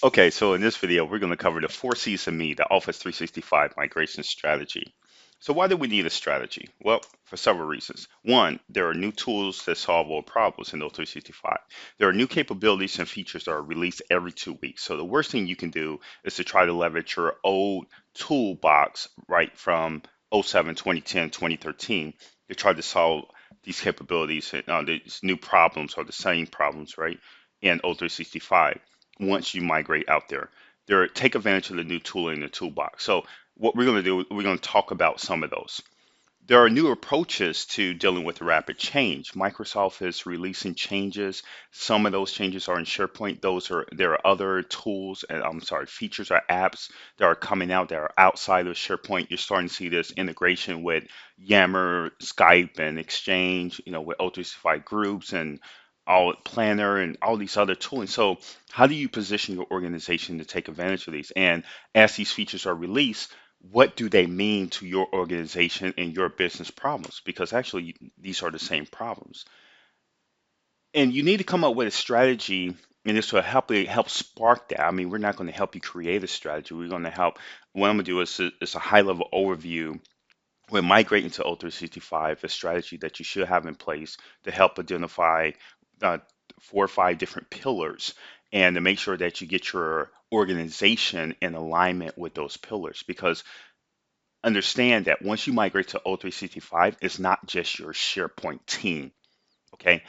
Okay, so in this video, we're going to cover the 4C's of me, the Office 365 migration strategy. So why do we need a strategy? Well, for several reasons. One, there are new tools that solve old problems in O365. There are new capabilities and features that are released every 2 weeks. So the worst thing you can do is to try to leverage your old toolbox, right, from '07, 2010, 2013, to try to solve these capabilities and these new problems or the same problems, right, in O365 once you migrate out there. Take advantage of the new tool in the toolbox. So what we're going to do, we're going to talk about some of those. There are new approaches to dealing with rapid change. Microsoft is releasing changes. Some of those changes are in SharePoint. There are other tools and I'm sorry, features or apps that are coming out that are outside of SharePoint. You're starting to see this integration with Yammer, Skype, and Exchange, with O365 groups and all Planner and all these other tools. So how do you position your organization to take advantage of these? And as these features are released, what do they mean to your organization and your business problems? Because actually, these are the same problems. And you need to come up with a strategy, and this will help spark that. I mean, we're not going to help you create a strategy. We're going to help. What I'm going to do is a high level overview when migrating to O365, a strategy that you should have in place to help identify uh, 4 or 5 different pillars and to make sure that you get your organization in alignment with those pillars. Because understand that once you migrate to O365, it's not just your SharePoint team, okay?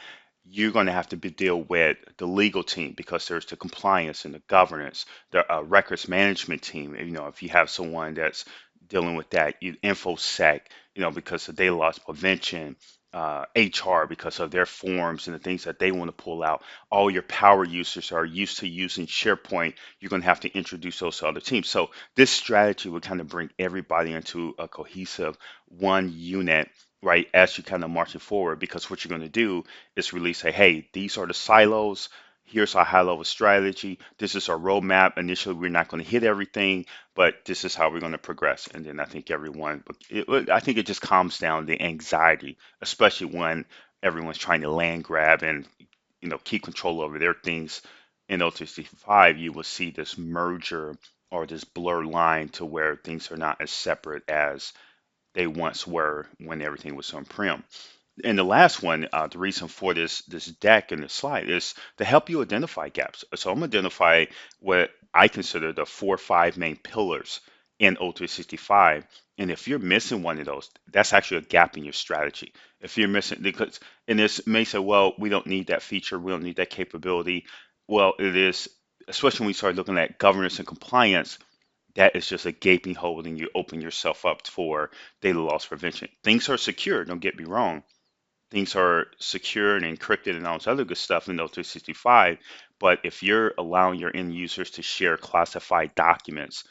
You're going to have to deal with the legal team because there's the compliance and the governance, the records management team. If you have someone that's dealing with that, InfoSec, because of data loss prevention, HR because of their forms and the things that they want to pull out. All your power users are used to using SharePoint. You're going to have to introduce those to other teams. So this strategy would kind of bring everybody into a cohesive one unit, right, as you kind of marching forward, because what you're going to do is really say, hey, these are the silos. Here's our high level strategy. This is our roadmap. Initially, we're not going to hit everything, but this is how we're going to progress. And then I think I think it just calms down the anxiety, especially when everyone's trying to land grab and keep control over their things. In O365, you will see this merger or this blur line to where things are not as separate as they once were when everything was on-prem. And the last one, the reason for this deck and this slide is to help you identify gaps. So I'm identify what I consider the 4 or 5 main pillars in O365. And if you're missing one of those, that's actually a gap in your strategy. If you're missing, because and this may say, well, we don't need that feature, we don't need that capability. Well, it is, especially when we start looking at governance and compliance, that is just a gaping hole and you open yourself up for data loss prevention. Things are secure, don't get me wrong. Things are secure and encrypted and all this other good stuff in O365. But if you're allowing your end users to share classified documents,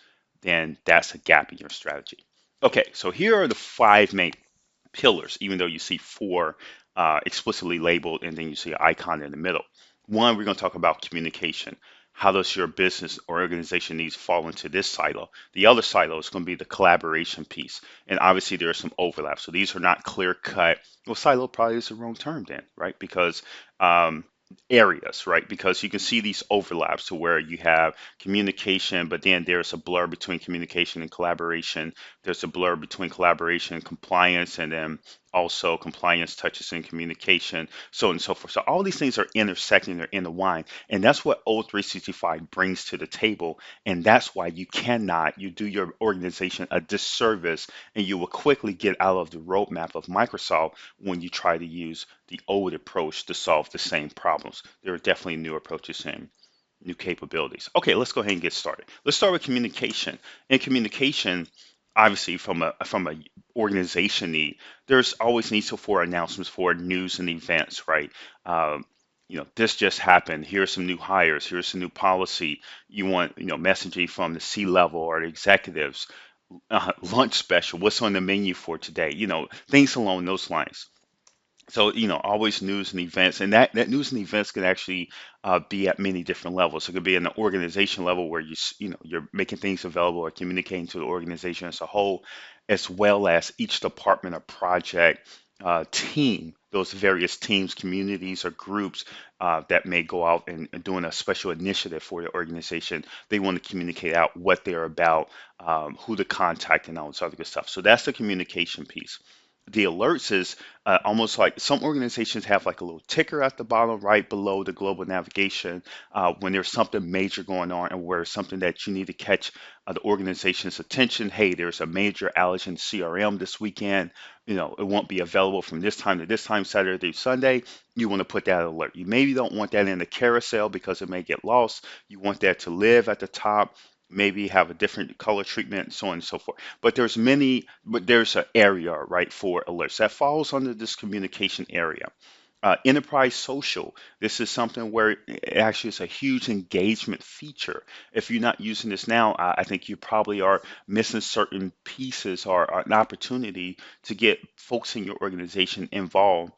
then that's a gap in your strategy. Okay, so here are the 5 main pillars, even though you see 4 explicitly labeled and then you see an icon in the middle. One, we're going to talk about communication. How does your business or organization needs fall into this silo? The other silo is going to be the collaboration piece. And obviously there are some overlap. So these are not clear cut. Well, silo probably is the wrong term then, right? Because areas, right? Because you can see these overlaps to where you have communication, but then there's a blur between communication and collaboration. There's a blur between collaboration and compliance, and then also compliance touches in communication, so on and so forth. So all these things are intersecting, they're intertwined, and that's what O365 brings to the table. And that's why you do your organization a disservice, and you will quickly get out of the roadmap of Microsoft when you try to use the old approach to solve the same problems. There are definitely new approaches and new capabilities. Okay, let's go ahead and get started. Let's start with communication. In communication, obviously from a organization need, there's always needs for announcements for news and events, right? This just happened. Here's some new hires. Here's some new policy. You want, messaging from the C level or the executives. Lunch special. What's on the menu for today? Things along those lines. So, always news and events, and that news and events can actually be at many different levels. It could be in the organization level where you're making things available or communicating to the organization as a whole, as well as each department or project team those various teams, communities, or groups that may go out and doing a special initiative for the organization. They want to communicate out what they're about, who to contact, and all this other good stuff. So that's the communication piece. The alerts is almost like some organizations have like a little ticker at the bottom right below the global navigation when there's something major going on and where something that you need to catch the organization's attention. Hey, there's a major outage in CRM this weekend. It won't be available from this time to this time, Saturday, Sunday. You want to put that alert. You maybe don't want that in the carousel because it may get lost. You want that to live at the top, maybe have a different color treatment, so on and so forth. But there's an area, right, for alerts that falls under this communication area. Enterprise social. This is something where it actually is a huge engagement feature. If you're not using this now, I think you probably are missing certain pieces or an opportunity to get folks in your organization involved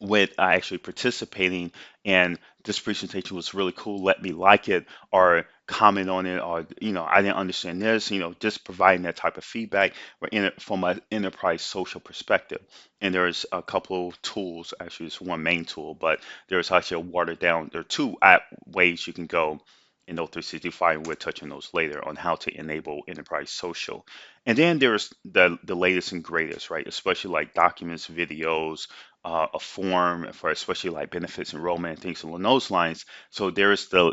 with actually participating, and this presentation was really cool, let me like it or comment on it, or I didn't understand this, just providing that type of feedback from an enterprise social perspective. And there's a couple tools, actually it's one main tool, but there's actually a watered down, there are two ways you can go in O365, and we'll touch on those later on how to enable enterprise social. And then there's the latest and greatest, right? Especially like documents, videos, a form for especially like benefits enrollment and things along those lines. So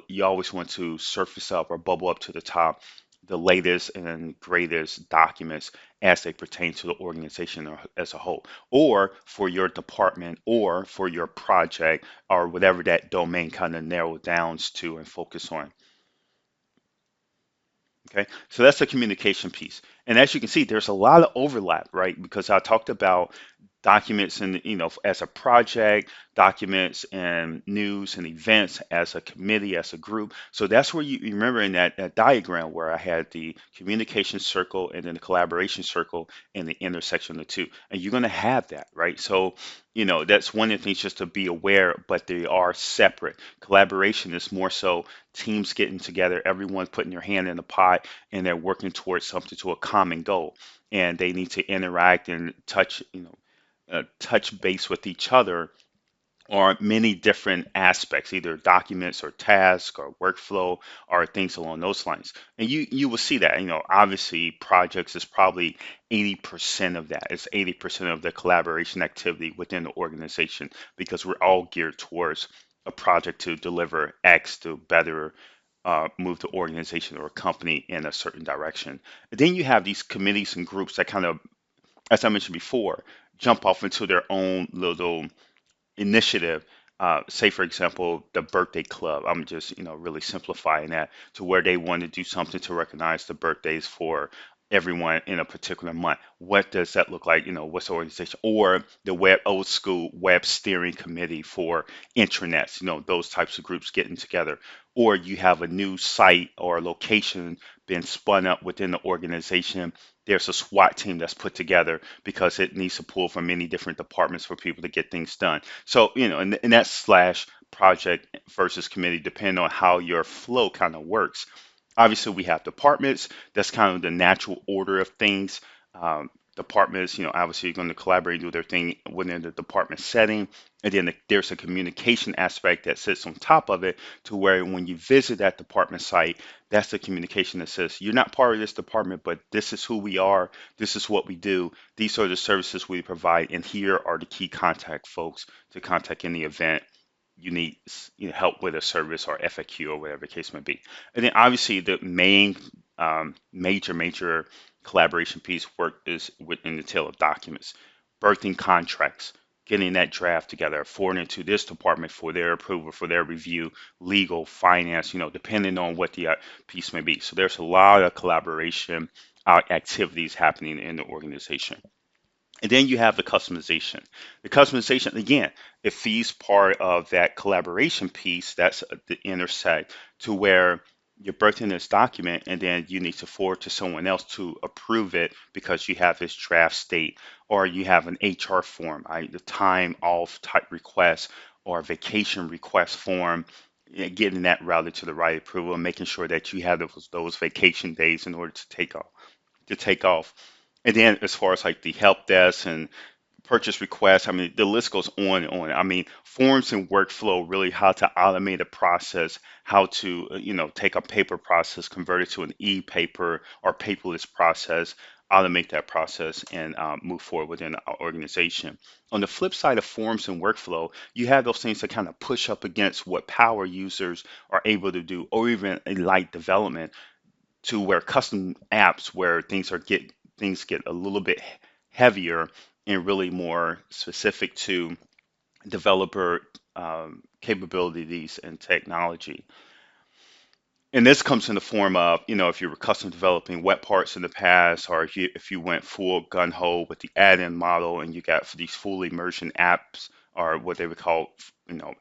you always want to surface up or bubble up to the top the latest and greatest documents as they pertain to the organization as a whole, or for your department, or for your project, or whatever that domain kind of narrow down to and focus on. Okay, so that's the communication piece. And as you can see, there's a lot of overlap, right? Because I talked about documents and as a project, documents and news and events as a committee, as a group. So that's where you remember in that diagram where I had the communication circle and then the collaboration circle and the intersection of the two. And you're going to have that, right? So that's one of the things just to be aware, but they are separate. Collaboration is more so teams getting together, everyone putting their hand in the pot, and they're working towards something, to a common goal. And they need to interact and touch base with each other or many different aspects, either documents or tasks or workflow or things along those lines. And you will see that, obviously projects is probably 80% of that. It's 80% of the collaboration activity within the organization because we're all geared towards a project to deliver X to better move the organization or a company in a certain direction. And then you have these committees and groups that kind of, as I mentioned before, jump off into their own little initiative. Say, for example, the birthday club. I'm just, really simplifying that to where they want to do something to recognize the birthdays for everyone in a particular month. What does that look like? What's the organization? Or the old school web steering committee for intranets, those types of groups getting together. Or you have a new site or location being spun up within the organization. There's a SWAT team that's put together because it needs to pull from many different departments for people to get things done. So, and that's slash project versus committee, depending on how your flow kind of works. Obviously, we have departments. That's kind of the natural order of things. Departments, obviously, are going to collaborate, do their thing within the department setting. And then there's a communication aspect that sits on top of it to where when you visit that department site, that's the communication that says, you're not part of this department, but this is who we are. This is what we do. These are the services we provide. And here are the key contact folks to contact in the event you need help with a service or FAQ or whatever the case may be. And then obviously the main major collaboration piece work is within the tail of documents, birthing contracts, getting that draft together, forwarding it to this department for their approval, for their review, legal, finance, depending on what the piece may be. So there's a lot of collaboration activities happening in the organization. And then you have the customization. The customization, again, it feeds part of that collaboration piece that's the intersect to where you're birthing this document and then you need to forward to someone else to approve it because you have this draft state, or you have an HR form, right? The time off type request or vacation request form, getting that routed to the right approval and making sure that you have those vacation days in order to take off. And then as far as like the help desk and purchase requests. I mean, the list goes on and on. I mean, forms and workflow, really how to automate a process, how to, take a paper process, convert it to an e-paper or paperless process, automate that process and move forward within our organization. On the flip side of forms and workflow, you have those things that kind of push up against what power users are able to do, or even a light development to where custom apps where things get a little bit heavier and really more specific to developer capabilities and technology. And this comes in the form of, if you were custom developing web parts in the past, or if you went full gun ho with the add-in model and you got these full immersion apps, or what they would call, you know,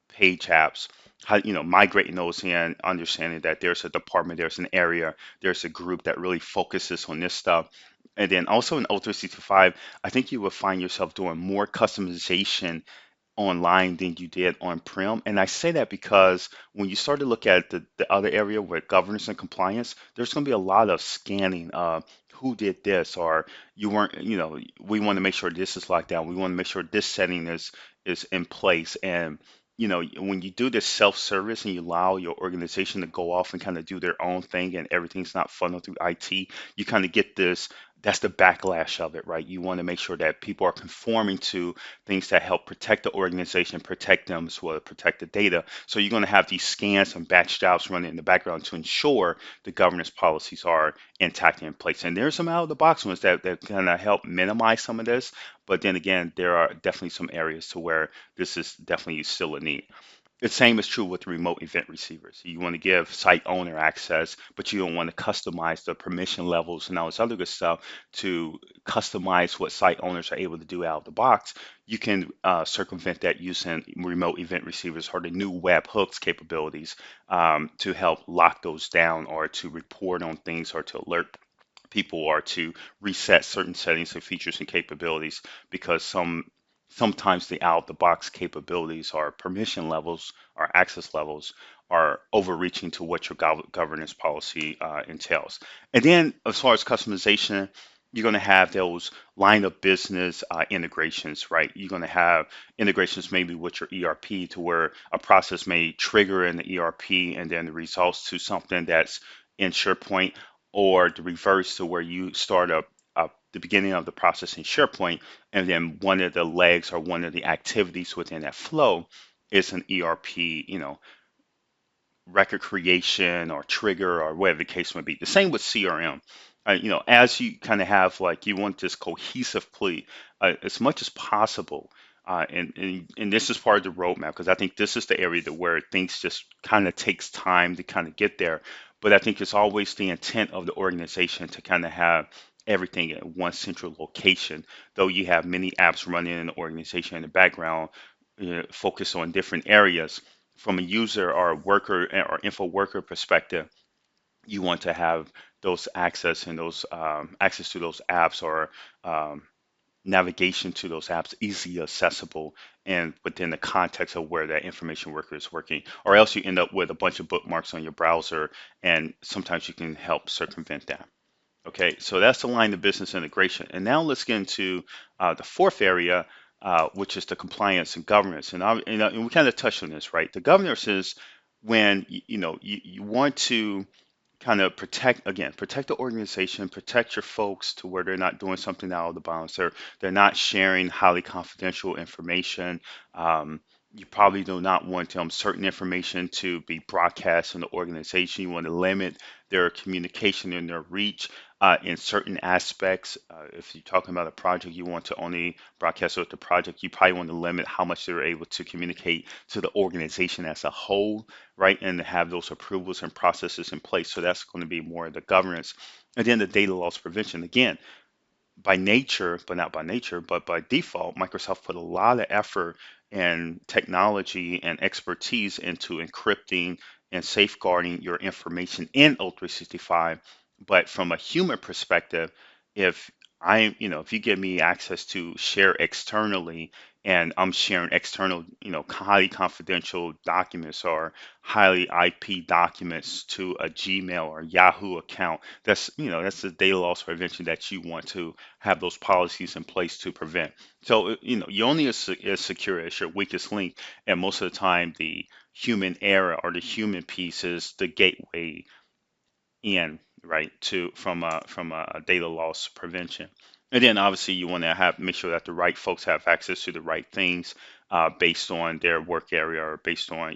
page apps, how, migrating those in, understanding that there's a department, there's an area, there's a group that really focuses on this stuff. And then also in O365, I think you will find yourself doing more customization online than you did on-prem. And I say that because when you start to look at the other area where governance and compliance, there's going to be a lot of scanning of who did this, or you weren't, we want to make sure this is locked down. We want to make sure this setting is in place. And when you do this self-service and you allow your organization to go off and kind of do their own thing and everything's not funneled through IT, you kind of get this, that's the backlash of it, right? You want to make sure that people are conforming to things that help protect the organization, protect them as well, protect the data. So you're going to have these scans and batch jobs running in the background to ensure the governance policies are intact and in place. And there's some out of the box ones that kind of help minimize some of this. But then again, there are definitely some areas to where this is definitely still a need. The same is true with remote event receivers. You want to give site owner access, but you don't want to customize the permission levels and all this other good stuff to customize what site owners are able to do out of the box. You can circumvent that using remote event receivers or the new webhooks capabilities to help lock those down, or to report on things, or to alert people, or to reset certain settings and features and capabilities, because sometimes the out of the box capabilities or permission levels or access levels are overreaching to what your governance policy entails. And then as far as customization, you're going to have those line of business integrations, right? You're going to have integrations maybe with your ERP, to where a process may trigger in the ERP and then the results to something that's in SharePoint, or the reverse, to where you start the beginning of the process in SharePoint, and then one of the legs or one of the activities within that flow is an ERP, record creation or trigger or whatever the case may be. The same with CRM. As you kind of have, like, you want this cohesive plea as much as possible. And this is part of the roadmap, because I think this is the area where things just kind of takes time to kind of get there. But I think it's always the intent of the organization to kind of have everything in one central location, though you have many apps running in the organization in the background, focused on different areas. From a user or a worker or info worker perspective, you want to have those access and those access to those apps, or um, navigation to those apps easily accessible and within the context of where that information worker is working, or else you end up with a bunch of bookmarks on your browser, and sometimes you can help circumvent that. Okay, so that's the line of business integration. And now let's get into the fourth area, which is the compliance and governance. And we kind of touched on this, right? The governance is when you want to kind of protect the organization, protect your folks to where they're not doing something out of the bounds. They're not sharing highly confidential information. You probably do not want certain information to be broadcast in the organization. You want to limit their communication and their reach in certain aspects. If you're talking about a project, you want to only broadcast with the project. You probably want to limit how much they're able to communicate to the organization as a whole, right? And have those approvals and processes in place. So that's going to be more of the governance. And then the data loss prevention. Again, by nature, but not by nature, but by default, Microsoft put a lot of effort and technology and expertise into encrypting and safeguarding your information in O365. But from a human perspective, if if you give me access to share externally and I'm sharing external, highly confidential documents or highly IP documents to a Gmail or Yahoo account, that's the data loss prevention that you want to have those policies in place to prevent. So, you're only as secure as your weakest link, and most of the time, the human error or the human piece is the gateway in, right, to from a data loss prevention. And then obviously you want to have make sure that the right folks have access to the right things based on their work area or based on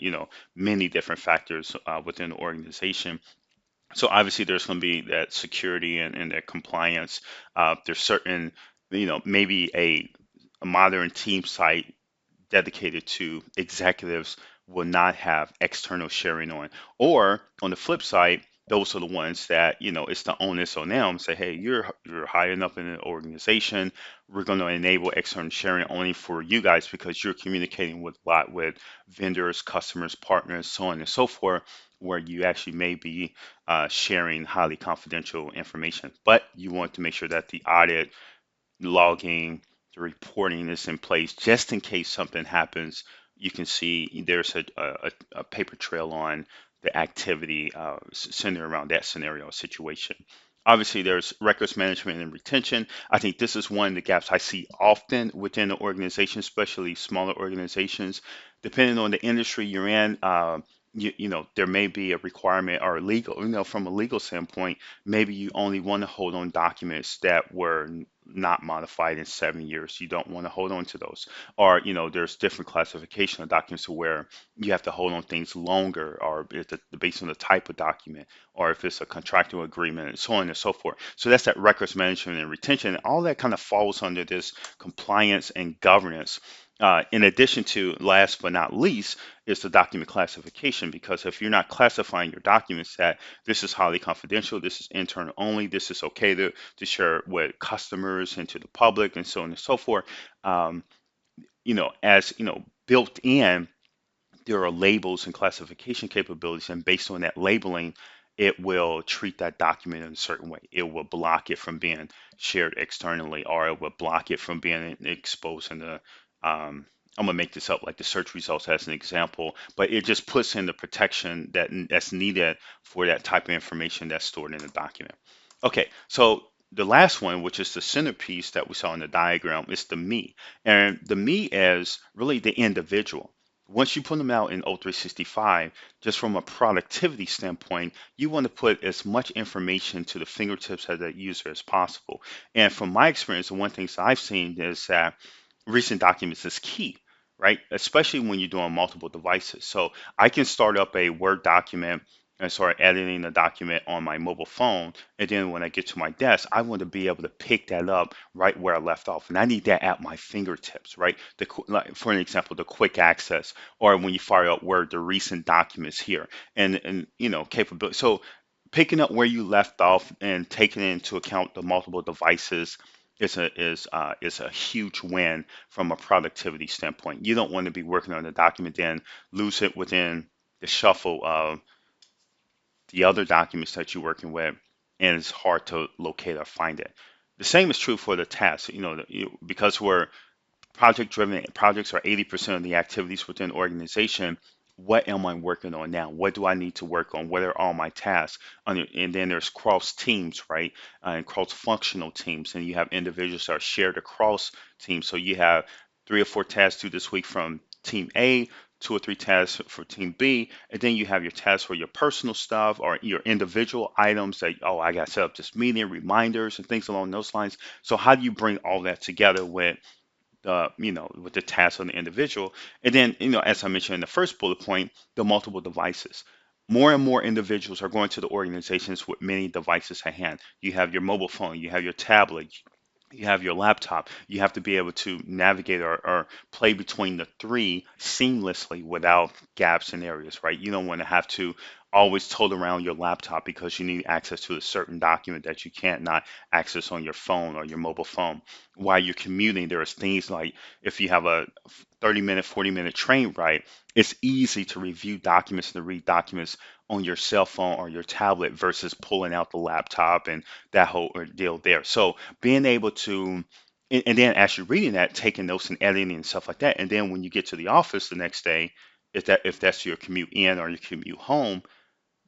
many different factors within the organization. So obviously there's going to be that security and that compliance. There's certain, maybe a modern team site dedicated to executives will not have external sharing on. Or on the flip side, those are the ones that, it's the onus on them. Say, hey, you're high enough in an organization. We're going to enable external sharing only for you guys because you're communicating with a lot with vendors, customers, partners, so on and so forth, where you actually may be sharing highly confidential information. But you want to make sure that the audit logging, the reporting is in place just in case something happens. You can see there's a paper trail on the activity centered around that scenario situation. Obviously, there's records management and retention. I think this is one of the gaps I see often within the organization, especially smaller organizations. Depending on the industry you're in, there may be a requirement or legal, from a legal standpoint, maybe you only want to hold on documents that were not modified in 7 years. You don't want to hold on to those. Or, there's different classification of documents where you have to hold on things longer, or based on the type of document, or if it's a contractual agreement, and so on and so forth. So that's that records management and retention. And all that kind of falls under this compliance and governance. In addition to, last but not least, is the document classification. Because if you're not classifying your documents that this is highly confidential, this is internal only, this is okay to share with customers and to the public, and so on and so forth, um, as built in, there are labels and classification capabilities, and based on that labeling, it will treat that document in a certain way. It will block it from being shared externally, or it will block it from being exposed in the I'm gonna make this up, like the search results as an example, but it just puts in the protection that's needed for that type of information that's stored in the document. Okay, so the last one, which is the centerpiece that we saw in the diagram, is the me. And the me is really the individual. Once you put them out in O365, just from a productivity standpoint, you want to put as much information to the fingertips of that user as possible. And from my experience, the one thing I've seen is that recent documents is key, right? Especially when you're doing multiple devices. So I can start up a Word document and start editing the document on my mobile phone. And then when I get to my desk, I want to be able to pick that up right where I left off. And I need that at my fingertips, right? Like for an example, the quick access, or when you fire up Word, the recent documents here, and capability. So picking up where you left off and taking into account the multiple devices is a huge win from a productivity standpoint. You don't want to be working on a document then lose it within the shuffle of the other documents that you're working with, and it's hard to locate or find it. The same is true for the task. Because we're project driven, projects are 80% of the activities within the organization. What am I working on now? What do I need to work on? What are all my tasks? And then there's cross teams, right? And cross functional teams. And you have individuals that are shared across teams. So you have 3 or 4 tasks due this week from team A, 2 or 3 tasks for team B, and then you have your tasks for your personal stuff or your individual items that, oh, I got to set up this meeting, reminders, and things along those lines. So how do you bring all that together with the task on the individual? And then, as I mentioned in the first bullet point, the multiple devices. More and more individuals are going to the organizations with many devices at hand. You have your mobile phone, you have your tablet, you have your laptop. You have to be able to navigate or play between the three seamlessly without gaps in areas, right? You don't want to have to always tote around your laptop because you need access to a certain document that you can't not access on your phone or your mobile phone. While you're commuting, there are things like if you have a 30-minute, 40-minute train ride, it's easy to review documents and to read documents on your cell phone or your tablet versus pulling out the laptop and that whole deal there. So being able to and then as you're reading that, taking notes and editing and stuff like that. And then when you get to the office the next day, if that's your commute in or your commute home,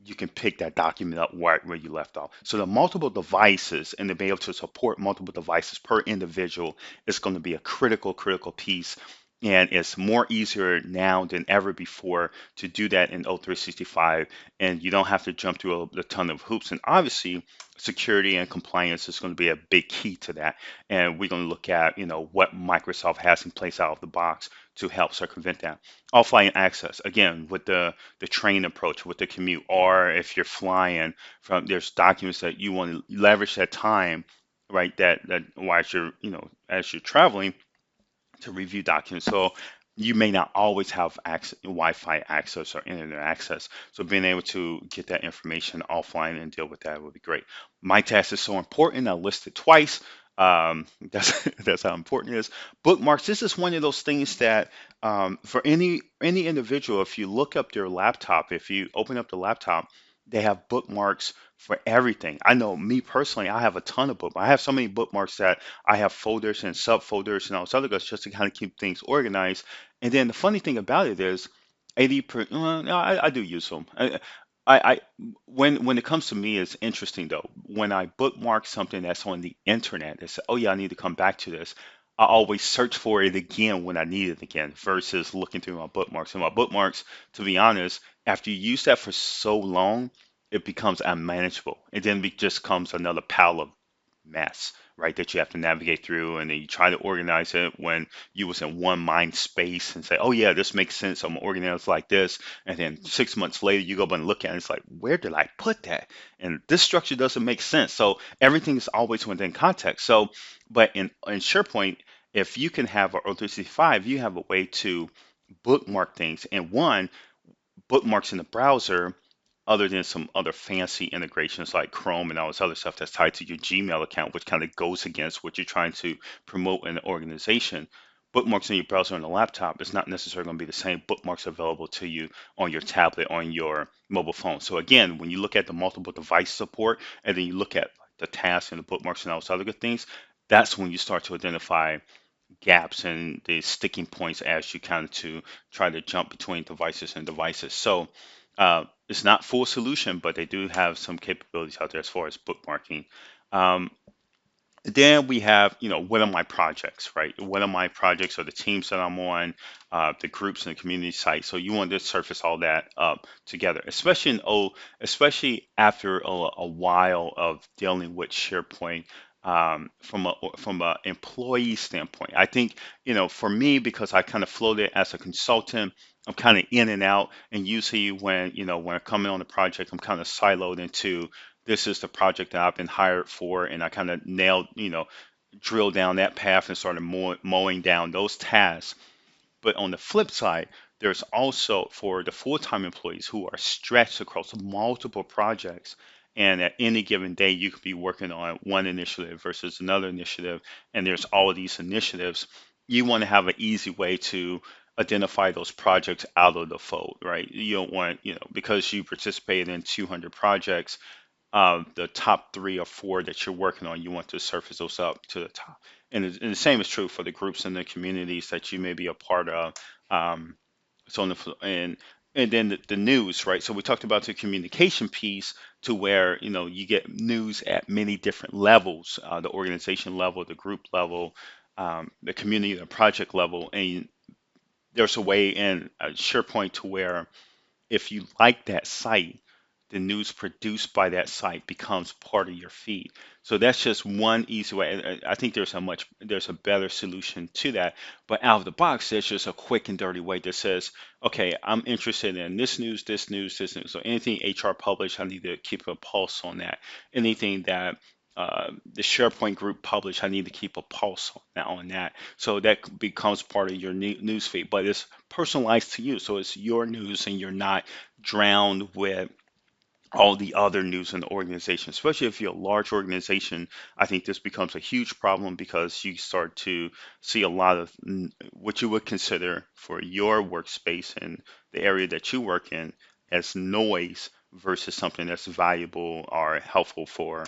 you can pick that document up right where you left off. So the multiple devices and to be able to support multiple devices per individual is going to be a critical piece. And it's more easier now than ever before to do that in O365. And you don't have to jump through a ton of hoops. And obviously, security and compliance is going to be a big key to that. And we're going to look at, what Microsoft has in place out of the box to help circumvent that. Offline access, again, with the train approach with the commute, or if you're flying from, there's documents that you want to leverage that time, right? That while you're, as you're traveling to review documents. So you may not always have access, Wi-Fi access or internet access. So being able to get that information offline and deal with that would be great. My task is so important. I listed twice. That's how important it is. Bookmarks. This is one of those things that for any individual, if you look up their laptop, if you open up the laptop, they have bookmarks for everything. I know me personally, I have a ton of bookmarks. I have so many bookmarks that I have folders and subfolders and all this other stuff just to kind of keep things organized. And then the funny thing about it is, 80 per, no, I do use them. I when it comes to me, it's interesting though. When I bookmark something that's on the internet, they say, "Oh yeah, I need to come back to this." I always search for it again when I need it again, versus looking through my bookmarks. And my bookmarks, to be honest, after you use that for so long, it becomes unmanageable. It then just comes another pile of mess, right, that you have to navigate through, and then you try to organize it when you was in one mind space and say, oh yeah, this makes sense, I'm organized like this, and then 6 months later you go up and look at it, it's like, where did I put that? And this structure doesn't make sense. So everything is always within context. So but in SharePoint, if you can have an O365, you have a way to bookmark things. And one, bookmarks in the browser, other than some other fancy integrations like Chrome and all this other stuff that's tied to your Gmail account, which kind of goes against what you're trying to promote in the organization. Bookmarks in your browser on the laptop is not necessarily going to be the same bookmarks available to you on your tablet, on your mobile phone. So again, when you look at the multiple device support and then you look at the tasks and the bookmarks and all those other good things, that's when you start to identify gaps and the sticking points as you kind of to try to jump between devices and devices. So it's not full solution, but they do have some capabilities out there as far as bookmarking. Um, then we have, what are my projects, right? What are my projects or the teams that I'm on, the groups and the community site. So you want to surface all that up together, especially especially after a while of dealing with SharePoint from a employee standpoint. I think, for me, because I kind of floated as a consultant, I'm kind of in and out, and usually when I'm coming on the project, I'm kind of siloed into this is the project that I've been hired for, and I kind of drill down that path and started mowing down those tasks. But on the flip side, there's also for the full-time employees who are stretched across multiple projects. And at any given day, you could be working on one initiative versus another initiative, and there's all of these initiatives. You want to have an easy way to identify those projects out of the fold, right? You don't want, because you participate in 200 projects, the top 3 or 4 that you're working on, you want to surface those up to the top. And the same is true for the groups and the communities that you may be a part of. Um, so on and then the news, right? So we talked about the communication piece to where you get news at many different levels, the organization level, the group level, the community, the project level, and there's a way in SharePoint to where if you like that site, the news produced by that site becomes part of your feed. So that's just one easy way. I think there's a better solution to that. But out of the box, there's just a quick and dirty way that says, okay, I'm interested in this news, this news, this news. So anything HR published, I need to keep a pulse on that. Anything that the SharePoint group published, I need to keep a pulse on that. So that becomes part of your news feed, but it's personalized to you. So it's your news and you're not drowned with all the other news in the organization, especially if you're a large organization. I think this becomes a huge problem because you start to see a lot of what you would consider for your workspace and the area that you work in as noise versus something that's valuable or helpful for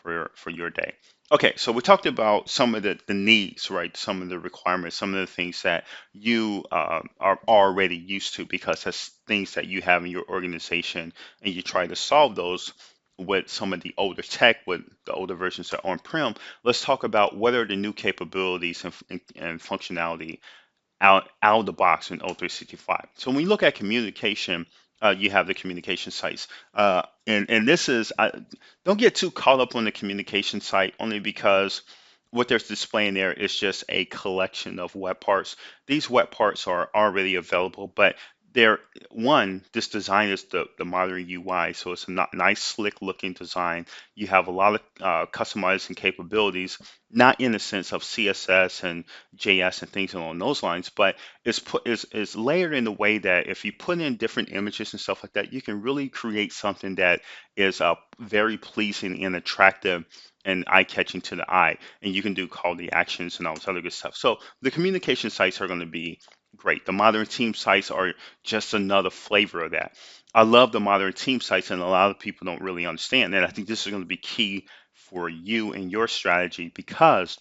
for your day. Okay, so we talked about some of the needs, right? Some of the requirements, some of the things that you are already used to because that's things that you have in your organization, and you try to solve those with some of the older tech, with the older versions that are on-prem. Let's talk about what are the new capabilities and functionality out of the box in O365. So when we look at communication, you have the communication sites. And this is, don't get too caught up on the communication site only because what they're displaying there is just a collection of web parts. These web parts are already available, but they're this design is the modern UI, so it's a nice, slick looking design. You have a lot of customizing capabilities, not in the sense of CSS and JS and things along those lines, but is layered in a way that if you put in different images and stuff like that, you can really create something that is very pleasing and attractive and eye-catching to the eye. And you can do call to actions and all this other good stuff. So the communication sites are going to be great. The modern team sites are just another flavor of that. I love the modern team sites, and a lot of people don't really understand. And I think this is going to be key for you and your strategy because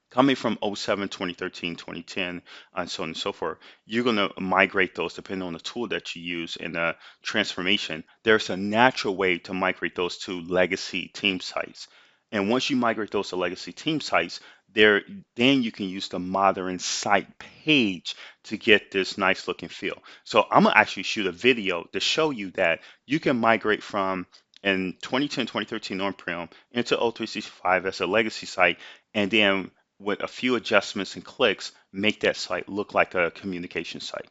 coming from '07, 2013, 2010, and so on and so forth, you're going to migrate those depending on the tool that you use in the transformation. There's a natural way to migrate those to legacy team sites. And once you migrate those to legacy team sites, there, then you can use the modern site page to get this nice look and feel. So I'm gonna actually shoot a video to show you that you can migrate from in 2010, 2013 on-prem into O365 as a legacy site, and then with a few adjustments and clicks, make that site look like a communication site.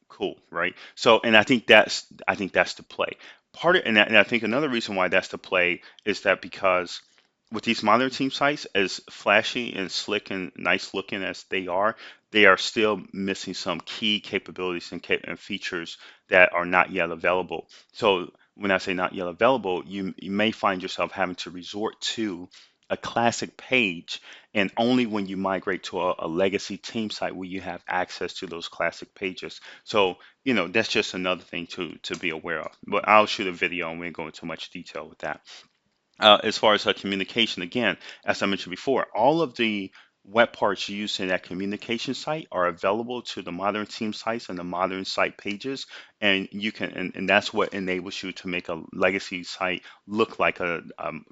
Cool, right? So, and I think that's the play. And I think another reason why that's the play is that because with these modern team sites, as flashy and slick and nice looking as they are still missing some key capabilities and features that are not yet available. So when I say not yet available, you may find yourself having to resort to a classic page, and only when you migrate to a legacy team site will you have access to those classic pages. So, that's just another thing to be aware of. But I'll shoot a video and we won't go into much detail with that. As far as communication, again, as I mentioned before, all of the web parts used in that communication site are available to the modern team sites and the modern site pages, and and that's what enables you to make a legacy site look like a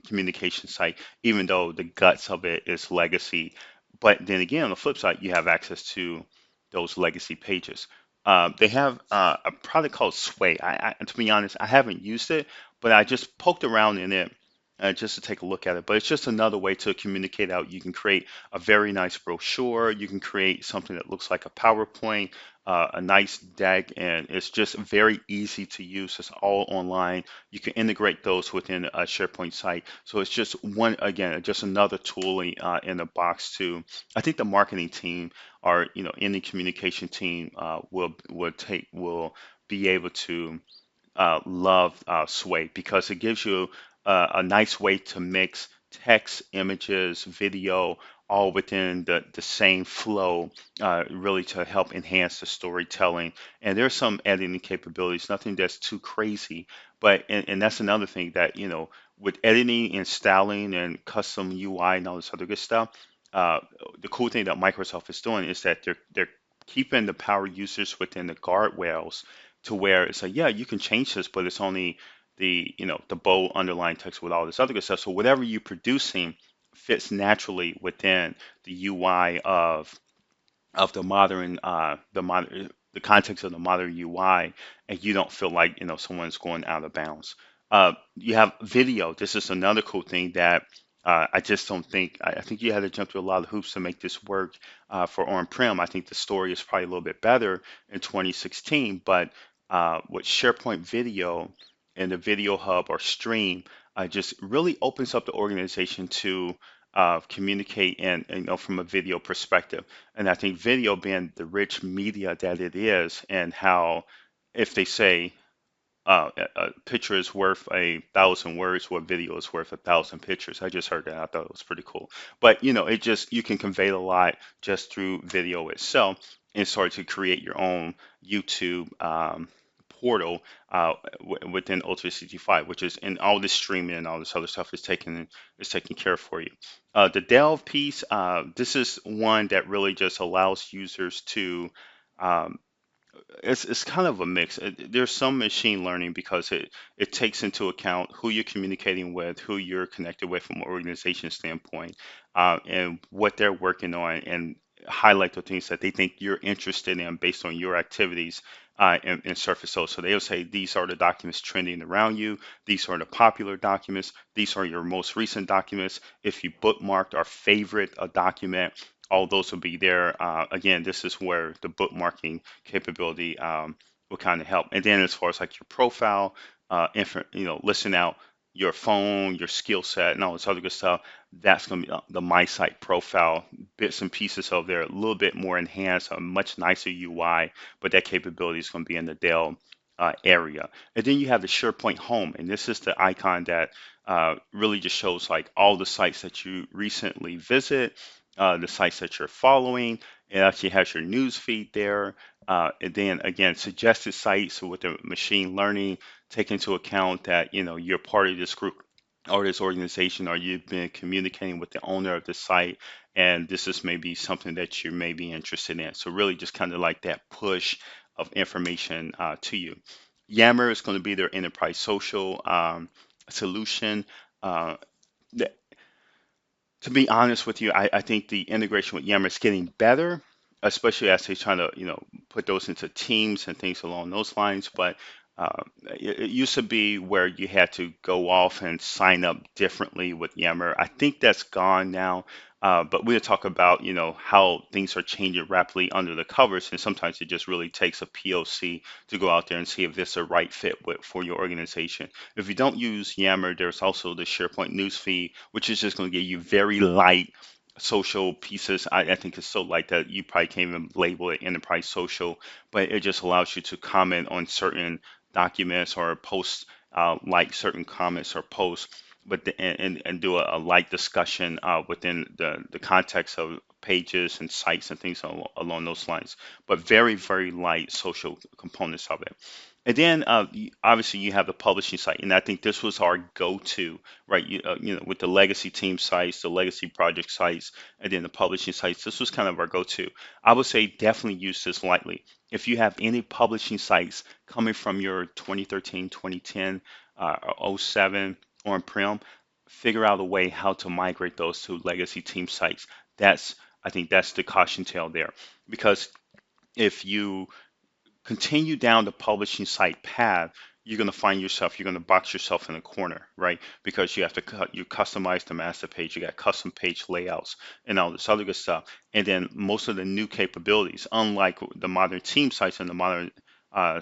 communication site, even though the guts of it is legacy. But then again, on the flip side, you have access to those legacy pages. They have a product called Sway. To be honest, I haven't used it, but I just poked around in it just to take a look at it. But it's just another way to communicate out. You can create a very nice brochure. You can create something that looks like a PowerPoint, a nice deck, and it's just very easy to use. It's all online. You can integrate those within a SharePoint site. So it's just again, just another tool in the box to, I think the marketing team or, any communication team will be able to love Sway because it gives you a nice way to mix text, images, video, all within the same flow, really to help enhance the storytelling. And there's some editing capabilities, nothing that's too crazy. But and that's another thing that, with editing and styling and custom UI and all this other good stuff, uh, the cool thing that Microsoft is doing is that they're keeping the power users within the guardrails to where it's like, yeah, you can change this, but it's only the bold underlying text with all this other good stuff. So whatever you're producing fits naturally within the UI of the context of the modern UI, and you don't feel like someone's going out of bounds. You have video. This is another cool thing that I just don't think. I think you had to jump through a lot of hoops to make this work for on-prem. I think the story is probably a little bit better in 2016, but with SharePoint Video and the Video Hub or Stream, just really opens up the organization to communicate and from a video perspective. And I think video being the rich media that it is, and how if they say a picture is worth 1,000 words, what video is worth 1,000 pictures. I just heard that. I thought it was pretty cool. But it just you can convey a lot just through video itself and start to create your own YouTube portal within O365, which is in all this streaming and all this other stuff is taken care of for you. The delve piece, this is one that really just allows users to um, it's kind of a mix. There's some machine learning because it takes into account who you're communicating with, who you're connected with from an organization standpoint, and what they're working on, and highlight the things that they think you're interested in based on your activities in Surface O. So they'll say these are the documents trending around you. These are the popular documents. These are your most recent documents. If you bookmarked or favorite a document, all those will be there. Again, this is where the bookmarking capability will kind of help. And then as far as like your profile, listen out your phone, your skill set, and all this other good stuff. That's going to be the My Site profile, bits and pieces of there, a little bit more enhanced, a much nicer UI, but that capability is going to be in the Dell area. And then you have the SharePoint Home, and this is the icon that really just shows like all the sites that you recently visit, the sites that you're following. It actually has your news feed there. And then again, suggested sites with the machine learning, take into account that you're part of this group or this organization, or you've been communicating with the owner of the site, and this is maybe something that you may be interested in. So really just kind of like that push of information to you. Yammer is going to be their enterprise social solution. Uh, to be honest with you, I think the integration with Yammer is getting better, especially as they try to, put those into teams and things along those lines. But it used to be where you had to go off and sign up differently with Yammer. I think that's gone now. But we'll talk about, how things are changing rapidly under the covers, and sometimes it just really takes a POC to go out there and see if this is a right fit for your organization. If you don't use Yammer, there's also the SharePoint newsfeed, which is just going to give you very light social pieces. I think it's so light that you probably can't even label it enterprise social, but it just allows you to comment on certain documents or post like certain comments or posts, but and do a light discussion within the context of pages and sites and things along those lines, but very, very light social components of it. And then obviously you have the publishing site, and I think this was our go-to, right? With the legacy team sites, the legacy project sites, and then the publishing sites. This was kind of our go-to. I would say definitely use this lightly. If you have any publishing sites coming from your 2013, 2010, or '07 on-prem, figure out a way how to migrate those to legacy team sites. I think that's the caution tale there, because if you continue down the publishing site path, you're going to box yourself in a corner, right? Because you have to you customize the master page, you got custom page layouts and all this other good stuff. And then most of the new capabilities, unlike the modern team sites and uh,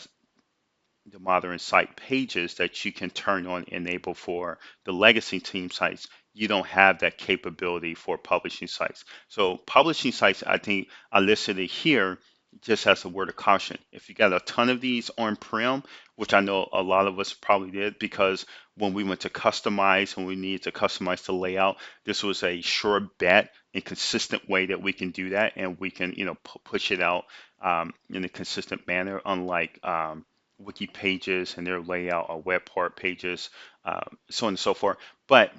the modern site pages that you can turn on enable for the legacy team sites, you don't have that capability for publishing sites. So publishing sites, I think I listed it here just as a word of caution. If you got a ton of these on-prem, which I know a lot of us probably did, because when we went to customize, when we needed to customize the layout, this was a sure bet and consistent way that we can do that, and we can, push it out in a consistent manner, unlike wiki pages and their layout or web part pages, so on and so forth. But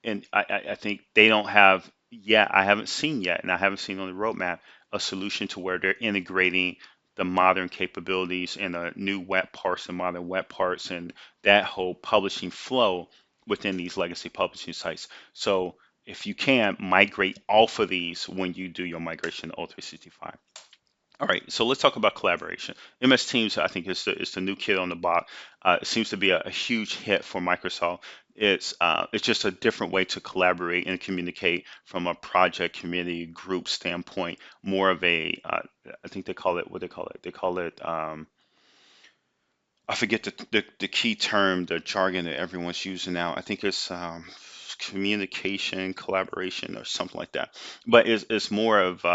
and I think they don't have yet, I haven't seen yet, and I haven't seen on the roadmap a solution to where they're integrating the modern capabilities and the new web parts and modern web parts and that whole publishing flow within these legacy publishing sites. So if you can, migrate off of these when you do your migration to O365. All right, so let's talk about collaboration. MS Teams, I think, is the new kid on the block. It seems to be a huge hit for Microsoft. It's just a different way to collaborate and communicate from a project, community, group standpoint. More of a, I think they call it, what they call it? They call it, I forget the key term, the jargon that everyone's using now. I think it's communication, collaboration, or something like that. But it's more of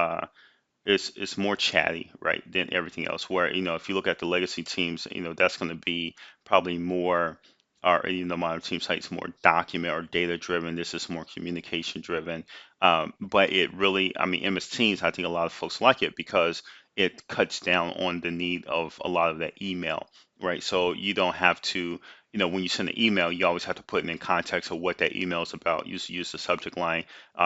it's more chatty, right, than everything else. Where, if you look at the legacy teams, that's going to be probably more, or the modern team sites more document or data driven. This is more communication driven. But it really, I mean, MS Teams, I think a lot of folks like it because it cuts down on the need of a lot of that email, right? So you don't have to, when you send an email, you always have to put it in context of what that email is about. Use the subject line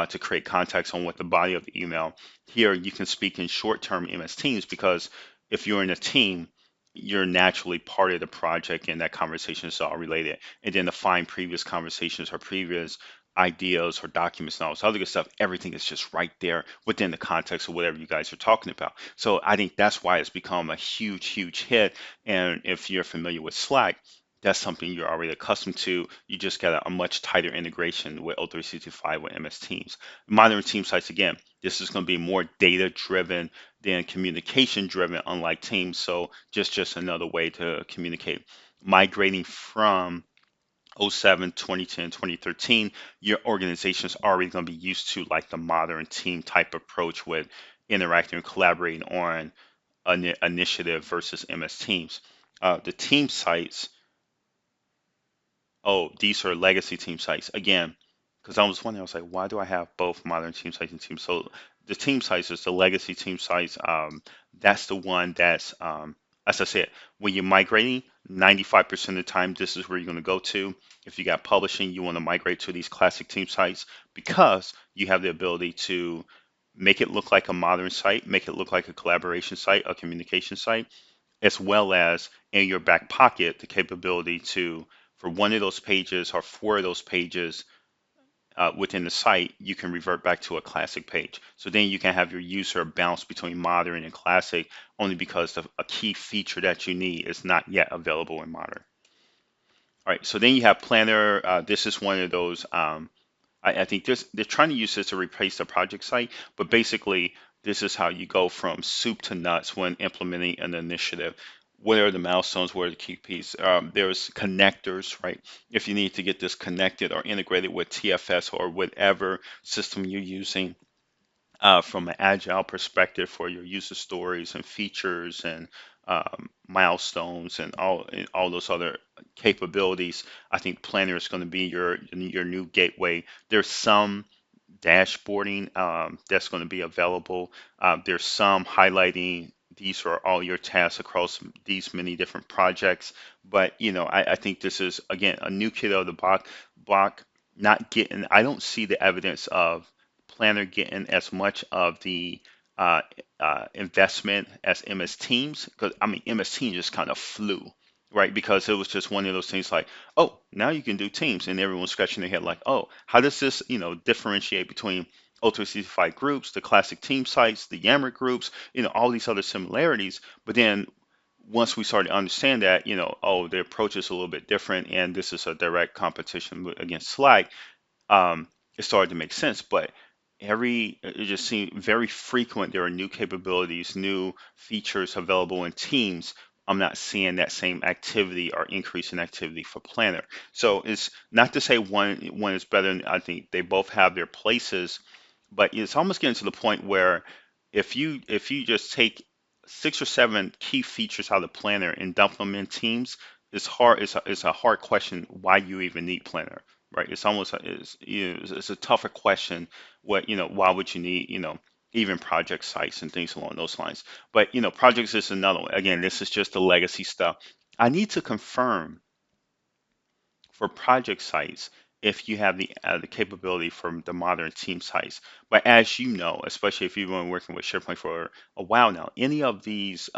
to create context on what the body of the email. Here, you can speak in short-term MS Teams because if you're in a team, you're naturally part of the project and that conversation is all related. And then to find previous conversations or previous ideas or documents and all this other good stuff, everything is just right there within the context of whatever you guys are talking about. So I think that's why it's become a huge, huge hit. And if you're familiar with Slack, that's something you're already accustomed to. You just get a much tighter integration with O365 with MS Teams. Modern team sites, again, this is going to be more data driven than communication driven, unlike Teams. So just another way to communicate. Migrating from '07, 2010, 2013, your organization's already going to be used to like the modern team type approach with interacting and collaborating on an initiative versus MS Teams. The team sites, oh, these are legacy team sites. Again, because I was wondering, I was like, why do I have both modern team sites and teams? So the team sites is the legacy team sites. That's the one that's, as I said, when you're migrating, 95% of the time, this is where you're going to go to. If you got publishing, you want to migrate to these classic team sites because you have the ability to make it look like a modern site, make it look like a collaboration site, a communication site, as well as in your back pocket, the capability to, for one of those pages or four of those pages within the site, you can revert back to a classic page. So then you can have your user bounce between modern and classic only because a key feature that you need is not yet available in modern. All right, so then you have Planner. This is one of those. I think they're trying to use this to replace the project site, but basically this is how you go from soup to nuts when implementing an initiative. What are the milestones? What are the key pieces? There's connectors, right? If you need to get this connected or integrated with TFS or whatever system you're using, from an agile perspective for your user stories and features and milestones and all those other capabilities. I think Planner is going to be your new gateway. There's some dashboarding that's going to be available. There's some highlighting these are all your tasks across these many different projects. But I think this is again a new kid out of the block. Not getting, I don't see the evidence of Planner getting as much of the uh, investment as MS Teams, because I mean MS Teams just kind of flew, right? Because it was just one of those things like, oh, now you can do Teams, and everyone's scratching their head like, oh, how does this, differentiate between O365 groups, the classic team sites, the Yammer groups, all these other similarities. But then once we started to understand that, oh, the approach is a little bit different, and this is a direct competition against Slack, it started to make sense. But it just seemed very frequent. There are new capabilities, new features available in Teams. I'm not seeing that same activity or increase in activity for Planner. So it's not to say one is better. I think they both have their places, but it's almost getting to the point where if you just take 6 or 7 key features out of Planner and dump them in Teams, it's hard. It's a hard question why you even need Planner, right? It's almost it's a tougher question. Why would you need even project sites and things along those lines? But projects is another one. Again, this is just the legacy stuff. I need to confirm for project sites if you have the capability for the modern team sites. But as you know, especially if you've been working with SharePoint for a while now, any of these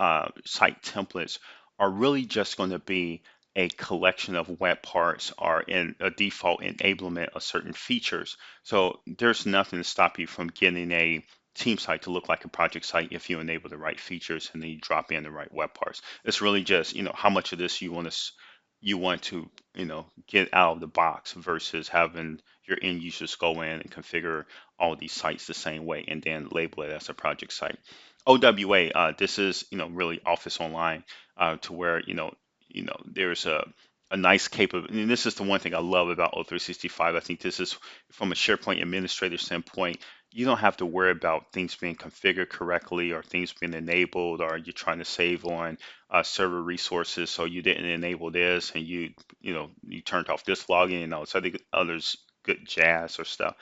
site templates are really just going to be a collection of web parts or in a default enablement of certain features. So there's nothing to stop you from getting a team site to look like a project site if you enable the right features and then you drop in the right web parts. It's really just, how much of this you want to get out of the box versus having your end users go in and configure all these sites the same way and then label it as a project site. OWA, this is really Office Online, to where there's a nice capability. And this is the one thing I love about O365. I think this is from a SharePoint administrator standpoint. You don't have to worry about things being configured correctly or things being enabled, or you're trying to save on server resources, so you didn't enable this and you turned off this login and all this others good jazz or stuff.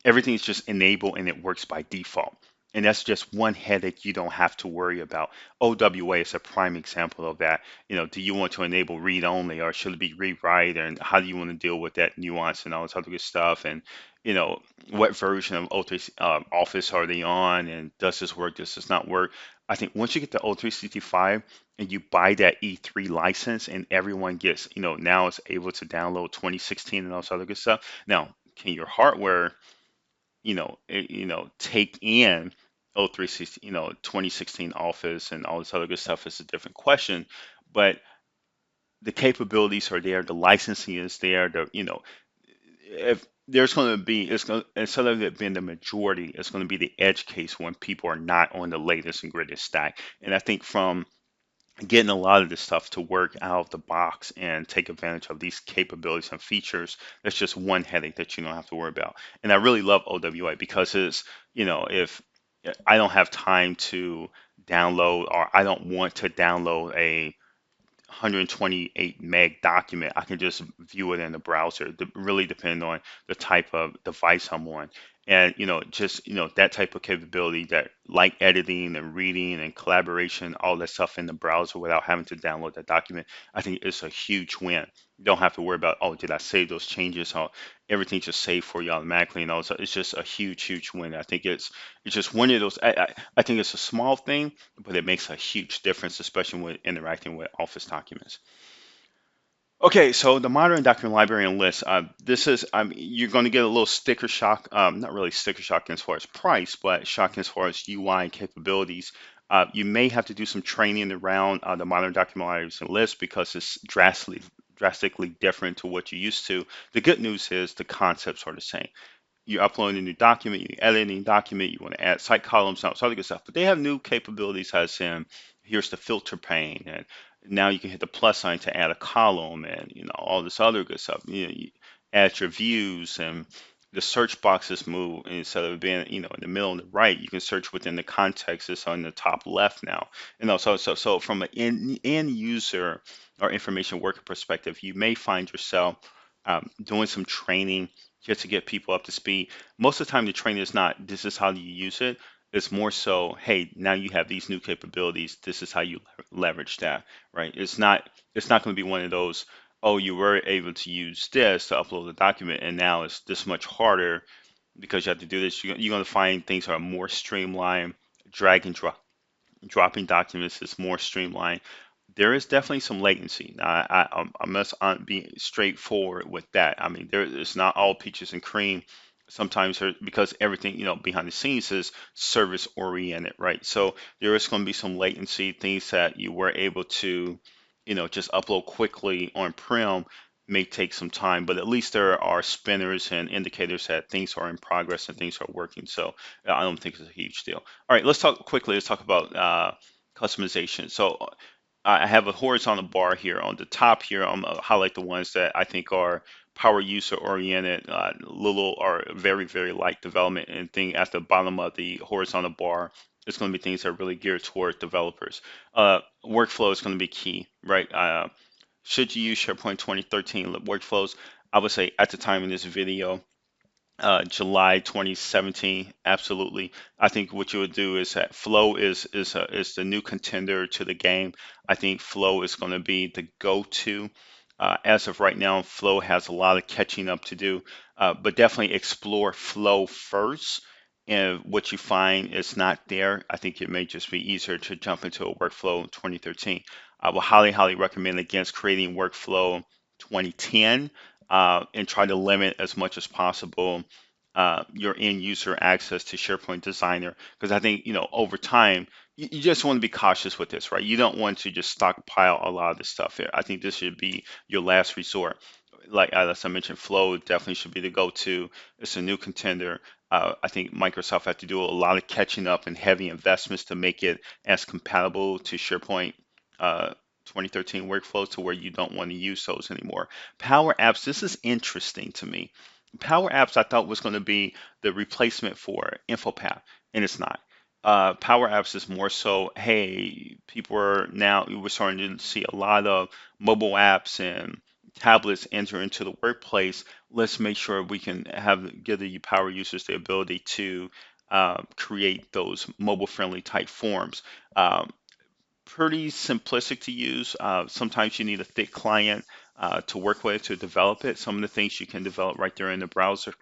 Everything's just enabled and it works by default. And that's just one headache you don't have to worry about. OWA is a prime example of that. Do you want to enable read only or should it be read write? And how do you want to deal with that nuance and all this other good stuff? And, you know, what version of O3 Office are they on? And does this work? Does this not work? I think once you get the O365 and you buy that E3 license and everyone gets, now is able to download 2016 and all this other good stuff. Now, can your hardware take in 0360, 2016 Office and all this other good stuff is a different question. But the capabilities are there, the licensing is there, if there's going to be, it's going instead of it being the majority, it's going to be the edge case when people are not on the latest and greatest stack. And I think from getting a lot of this stuff to work out of the box and take advantage of these capabilities and features, that's just one headache that you don't have to worry about. And I really love OWA because if I don't have time to download or I don't want to download a 128 meg document, I can just view it in the browser. Really depending on the type of device I'm on. And just that type of capability, that like editing and reading and collaboration, all that stuff in the browser without having to download that document, I think it's a huge win. You don't have to worry about, oh, did I save those changes? How everything's just saved for you automatically and all. So it's just a huge, huge win. I think it's just one of those. I think it's a small thing, but it makes a huge difference, especially when interacting with Office documents. Okay, so the modern document library and list. This is, you're going to get a little sticker shock. Not really sticker shock as far as price, but shock as far as UI capabilities. You may have to do some training around the modern document libraries and lists because it's drastically different to what you're used to. The good news is the concepts are the same. You upload a new document, you edit a new document, you want to add site columns, all this other good stuff. But they have new capabilities as in here's the filter pane, and now you can hit the plus sign to add a column, and all this other good stuff. You add your views, and the search boxes move instead of being in the middle and the right. You can search within the context. It's on the top left now, and also so from an end user or information worker perspective, you may find yourself doing some training just to get people up to speed. Most of the time, the training is not, this is how you use it. It's more so, hey, now you have these new capabilities. This is how you leverage that, right? It's not going to be one of those, oh, you were able to use this to upload the document, and now it's this much harder because you have to do this. You're going to find things are more streamlined. Drag and drop dropping documents is more streamlined. There is definitely some latency. I must be straightforward with that. I mean, it's not all peaches and cream. Sometimes because everything behind the scenes is service oriented, right? So there is going to be some latency, things that you were able to just upload quickly on prem may take some time, but at least there are spinners and indicators that things are in progress and things are working. So I don't think it's a huge deal. All right, let's talk quickly. Let's talk about customization. So I have a horizontal bar here on the top here. I'm gonna highlight the ones that I think are power user oriented, little or very, very light development, and thing at the bottom of the horizontal bar. It's going to be things that are really geared toward developers. Workflow is going to be key, right? Should you use SharePoint 2013 workflows? I would say at the time in this video, July 2017, absolutely. I think what you would do is that Flow is the new contender to the game. I think Flow is going to be the go-to. As of right now, Flow has a lot of catching up to do, but definitely explore Flow first. And what you find is not there, I think it may just be easier to jump into a Workflow 2013. I will highly, highly recommend against creating Workflow 2010 and try to limit as much as possible your end user access to SharePoint Designer, because I think over time you just want to be cautious with this, right? You don't want to just stockpile a lot of this stuff here. I think this should be your last resort. Like as I mentioned, Flow definitely should be the go-to. It's a new contender. I think Microsoft had to do a lot of catching up and heavy investments to make it as compatible to SharePoint 2013 workflows to where you don't want to use those anymore. Power Apps, this is interesting to me. Power Apps I thought was going to be the replacement for InfoPath, and it's not. Power Apps is more so, hey, we're starting to see a lot of mobile apps and tablets enter into the workplace. Let's make sure we can give the power users the ability to create those mobile-friendly type forms. Um, Pretty simplistic to use. Sometimes you need a thick client to work with to develop it. Some of the things you can develop right there in the browser.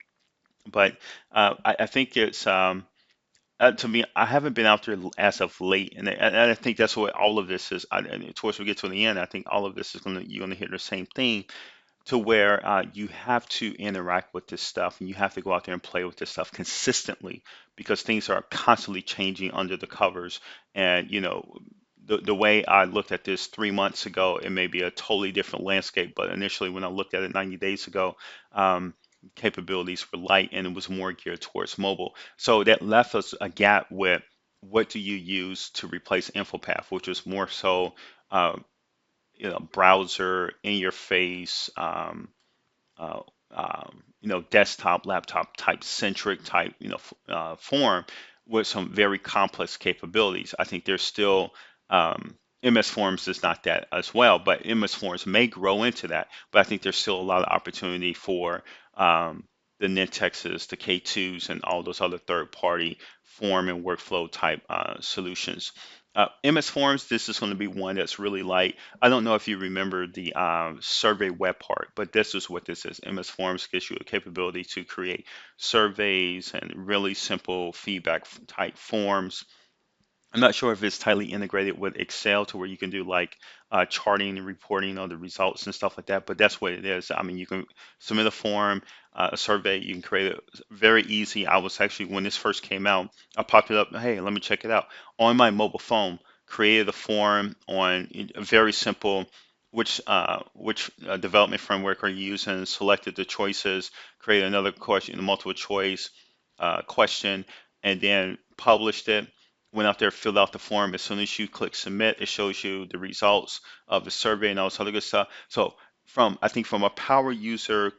But I think it's to me, I haven't been out there as of late, and I think that's what all of this is. And towards we get to the end, I think all of this is you're gonna hear the same thing to where you have to interact with this stuff and you have to go out there and play with this stuff consistently because things are constantly changing under the covers. And the way I looked at this 3 months ago, it may be a totally different landscape, but initially when I looked at it 90 days ago, um, capabilities were light and it was more geared towards mobile. So that left us a gap with what do you use to replace InfoPath, which was more so uh, browser in your face, uh, desktop, laptop type centric type, form with some very complex capabilities. I think there's still MS Forms is not that as well, but MS Forms may grow into that. But I think there's still a lot of opportunity for the Nintexes, the K2s, and all those other third-party form and workflow type solutions. MS Forms, this is going to be one that's really light. I don't know if you remember the survey web part, but this is what this is. MS Forms gives you a capability to create surveys and really simple feedback type forms. I'm not sure if it's tightly integrated with Excel to where you can do like charting and reporting of the results and stuff like that, but that's what it is. I mean, you can submit a form, a survey, you can create it very easy. I was actually, when this first came out, I popped it up, hey, let me check it out. On my mobile phone, created a form on a very simple, which development framework are you using, selected the choices, created another question, a multiple choice question, and then published it, went out there, filled out the form. As soon as you click submit, it shows you the results of the survey and all this other good stuff. So I think from a power user,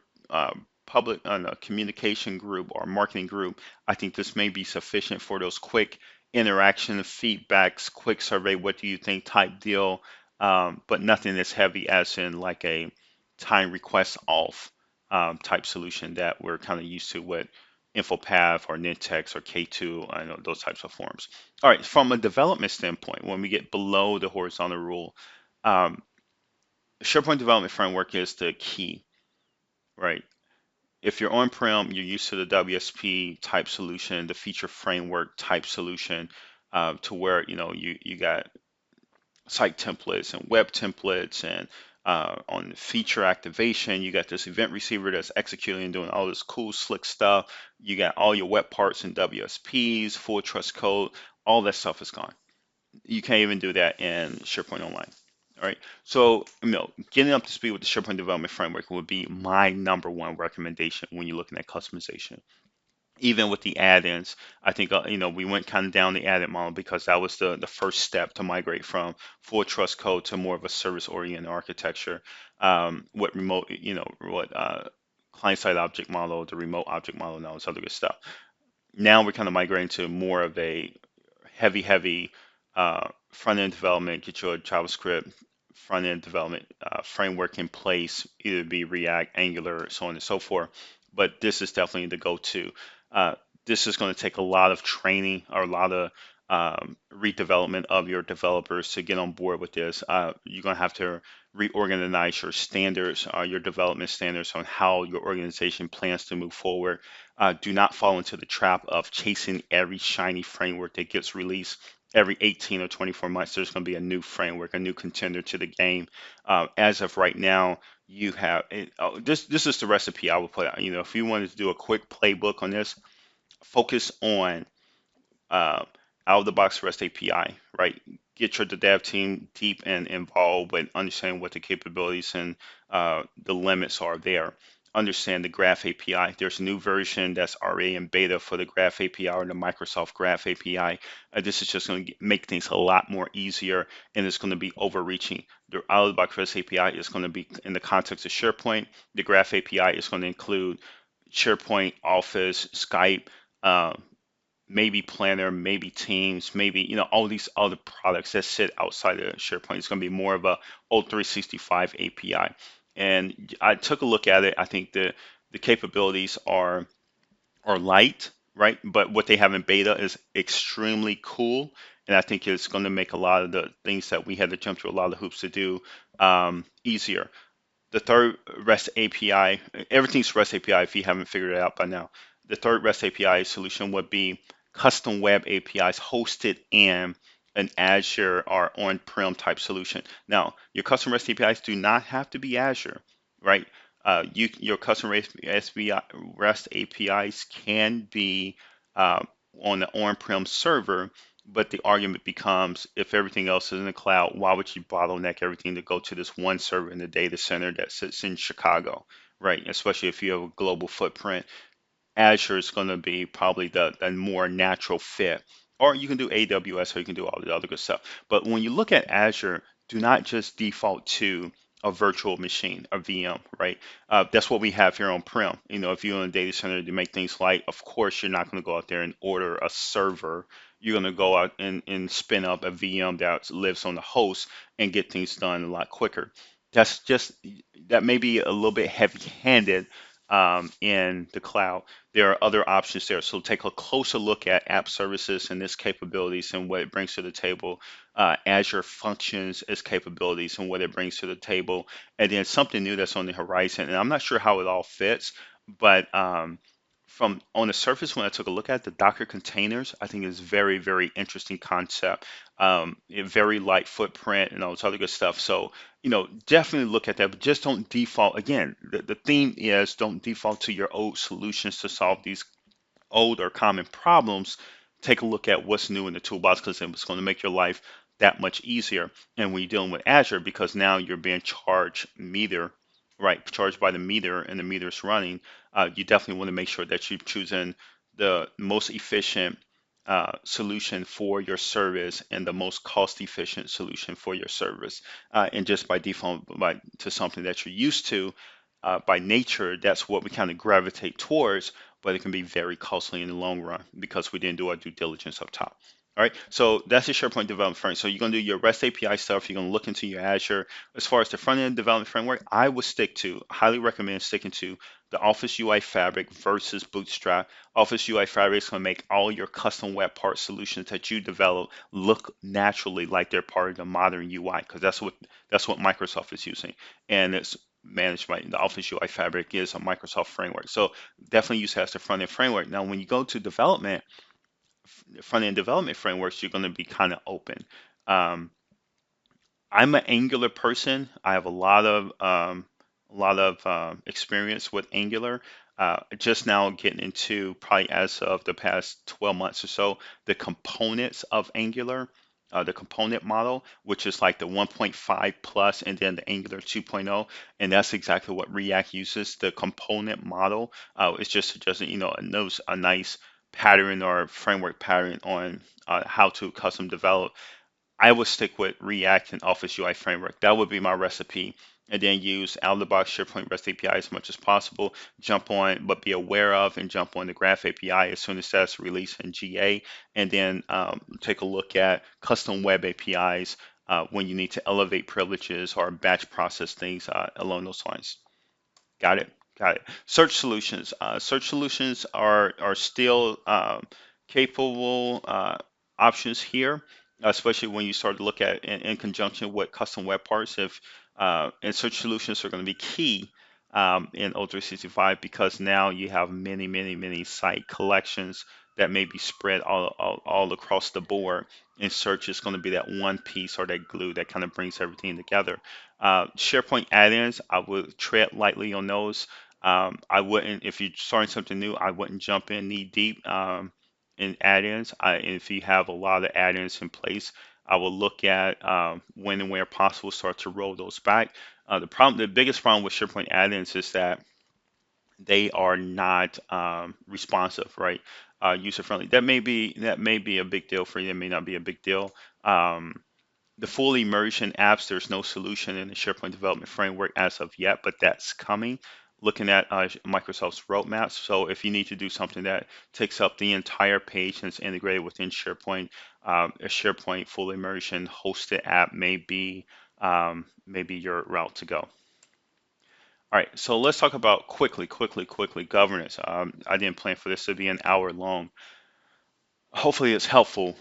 public communication group or marketing group, I think this may be sufficient for those quick interaction feedbacks, quick survey, what do you think type deal, but nothing as heavy as in like a time request off type solution that we're kind of used to with InfoPath or Nintex or K2, I know those types of forms. All right, from a development standpoint, when we get below the horizontal rule, um, SharePoint Development Framework is the key, right? If you're on-prem, you're used to the WSP type solution, the feature framework type solution, to where you got site templates and web templates and on feature activation, you got this event receiver that's executing and doing all this cool, slick stuff. You got all your web parts and WSPs, full trust code, all that stuff is gone. You can't even do that in SharePoint Online. All right. So, getting up to speed with the SharePoint Development Framework would be my number one recommendation when you're looking at customization. Even with the add-ins, I think we went kind of down the add-in model because that was the first step to migrate from full trust code to more of a service-oriented architecture. What remote, what client-side object model, the remote object model, and all this other good stuff. Now we're kind of migrating to more of a heavy front-end development, get your JavaScript front-end development framework in place, either be React, Angular, so on and so forth. But this is definitely the go-to. Uh, this is going to take a lot of training or a lot of redevelopment of your developers to get on board with this. You're going to have to reorganize your standards, your development standards on how your organization plans to move forward. Do not fall into the trap of chasing every shiny framework that gets released. Every 18 or 24 months, there's going to be a new framework, a new contender to the game. As of right now, you have this is the recipe I would put out. If you wanted to do a quick playbook on this, focus on uh, out of the box REST API, right? Get your dev team deep and involved with understanding what the capabilities and the limits are there. Understand the Graph API. There's a new version that's already in beta for the Graph API or the Microsoft Graph API. This is just going to make things a lot more easier, and it's going to be overreaching. The out of the box REST API is going to be in the context of SharePoint. The Graph API is going to include SharePoint, Office, Skype, uh, maybe Planner, maybe Teams, maybe all these other products that sit outside of SharePoint. It's going to be more of a O365 API. And I took a look at it. I think the capabilities are light, right? But what they have in beta is extremely cool, and I think it's going to make a lot of the things that we had to jump through a lot of hoops to do easier. The third REST API, everything's REST API if you haven't figured it out by now. The third REST API solution would be custom web APIs hosted in an Azure or on-prem type solution. Now, your custom REST APIs do not have to be Azure, right? Your custom REST APIs can be uh, on the on-prem server, but the argument becomes if everything else is in the cloud, why would you bottleneck everything to go to this one server in the data center that sits in Chicago, right? Especially if you have a global footprint. Azure is going to be probably the more natural fit. Or you can do AWS or you can do all the other good stuff. But when you look at Azure, do not just default to a virtual machine, a VM, right? That's what we have here on prem. You know, if you're in a data center to make things light, of course, you're not going to go out there and order a server. You're going to go out and spin up a VM that lives on the host and get things done a lot quicker. That's just, that may be a little bit heavy-handed in the cloud. There are other options there. So take a closer look at app services and its capabilities and what it brings to the table. Azure Functions, its capabilities and what it brings to the table. And then something new that's on the horizon. And I'm not sure how it all fits, but from on the surface, when I took a look at the Docker containers, I think it's very, very interesting concept. A very light footprint and all this other good stuff. So, you know, definitely look at that, but just don't default. Again, the theme is don't default to your old solutions to solve these old or common problems. Take a look at what's new in the toolbox because it's going to make your life that much easier. And when you're dealing with Azure, because now you're being charged meter, right? Charged by the meter and the meter's running, you definitely want to make sure that you're choosing the most efficient solution for your service and the most cost efficient solution for your service. And just by default, to something that you're used to, by nature, that's what we kind of gravitate towards, but it can be very costly in the long run because we didn't do our due diligence up top. All right, so that's the SharePoint development framework. So you're going to do your REST API stuff. You're going to look into your Azure. As far as the front end development framework, I would highly recommend sticking to the Office UI Fabric versus Bootstrap. Office UI Fabric is going to make all your custom web part solutions that you develop look naturally like they're part of the modern UI because that's what Microsoft is using, and it's managed by the Office UI Fabric is a Microsoft framework. So definitely use that as the front end framework. Now, when you go to development, front end development frameworks, you're going to be kind of open. Um, I'm an Angular person. I have a lot of experience with Angular. Just now getting into probably as of the past 12 months or so, the components of Angular, the component model, which is like the 1.5 plus and then the Angular 2.0, and that's exactly what React uses. The component model it's just a nice pattern or framework pattern on how to custom develop. I would stick with React and Office UI framework. That would be my recipe. And then use out of the box SharePoint REST API as much as possible. Jump on, but be aware of and jump on the Graph API as soon as that's released in GA. And then take a look at custom web APIs when you need to elevate privileges or batch process things along those lines. Got it. Got it. Search solutions. Search solutions are still capable options here, especially when you start to look at in conjunction with custom web parts. If and search solutions are going to be key in O365 because now you have many, many, many site collections that may be spread all across the board. And search is going to be that one piece or that glue that kind of brings everything together. SharePoint add-ins, I would tread lightly on those. I wouldn't, if you're starting something new, I wouldn't jump in knee deep in add-ins. If you have a lot of add-ins in place, I will look at when and where possible, start to roll those back. The biggest problem with SharePoint add-ins is that they are not responsive, right? User friendly. That may be a big deal for you. It may not be a big deal. Um, the full immersion apps, there's no solution in the SharePoint development framework as of yet, but that's coming. Looking at Microsoft's roadmaps. So if you need to do something that takes up the entire page and is integrated within SharePoint, a SharePoint full immersion hosted app may be your route to go. All right, so let's talk about quickly governance. I didn't plan for this to be an hour long. Hopefully, it's helpful.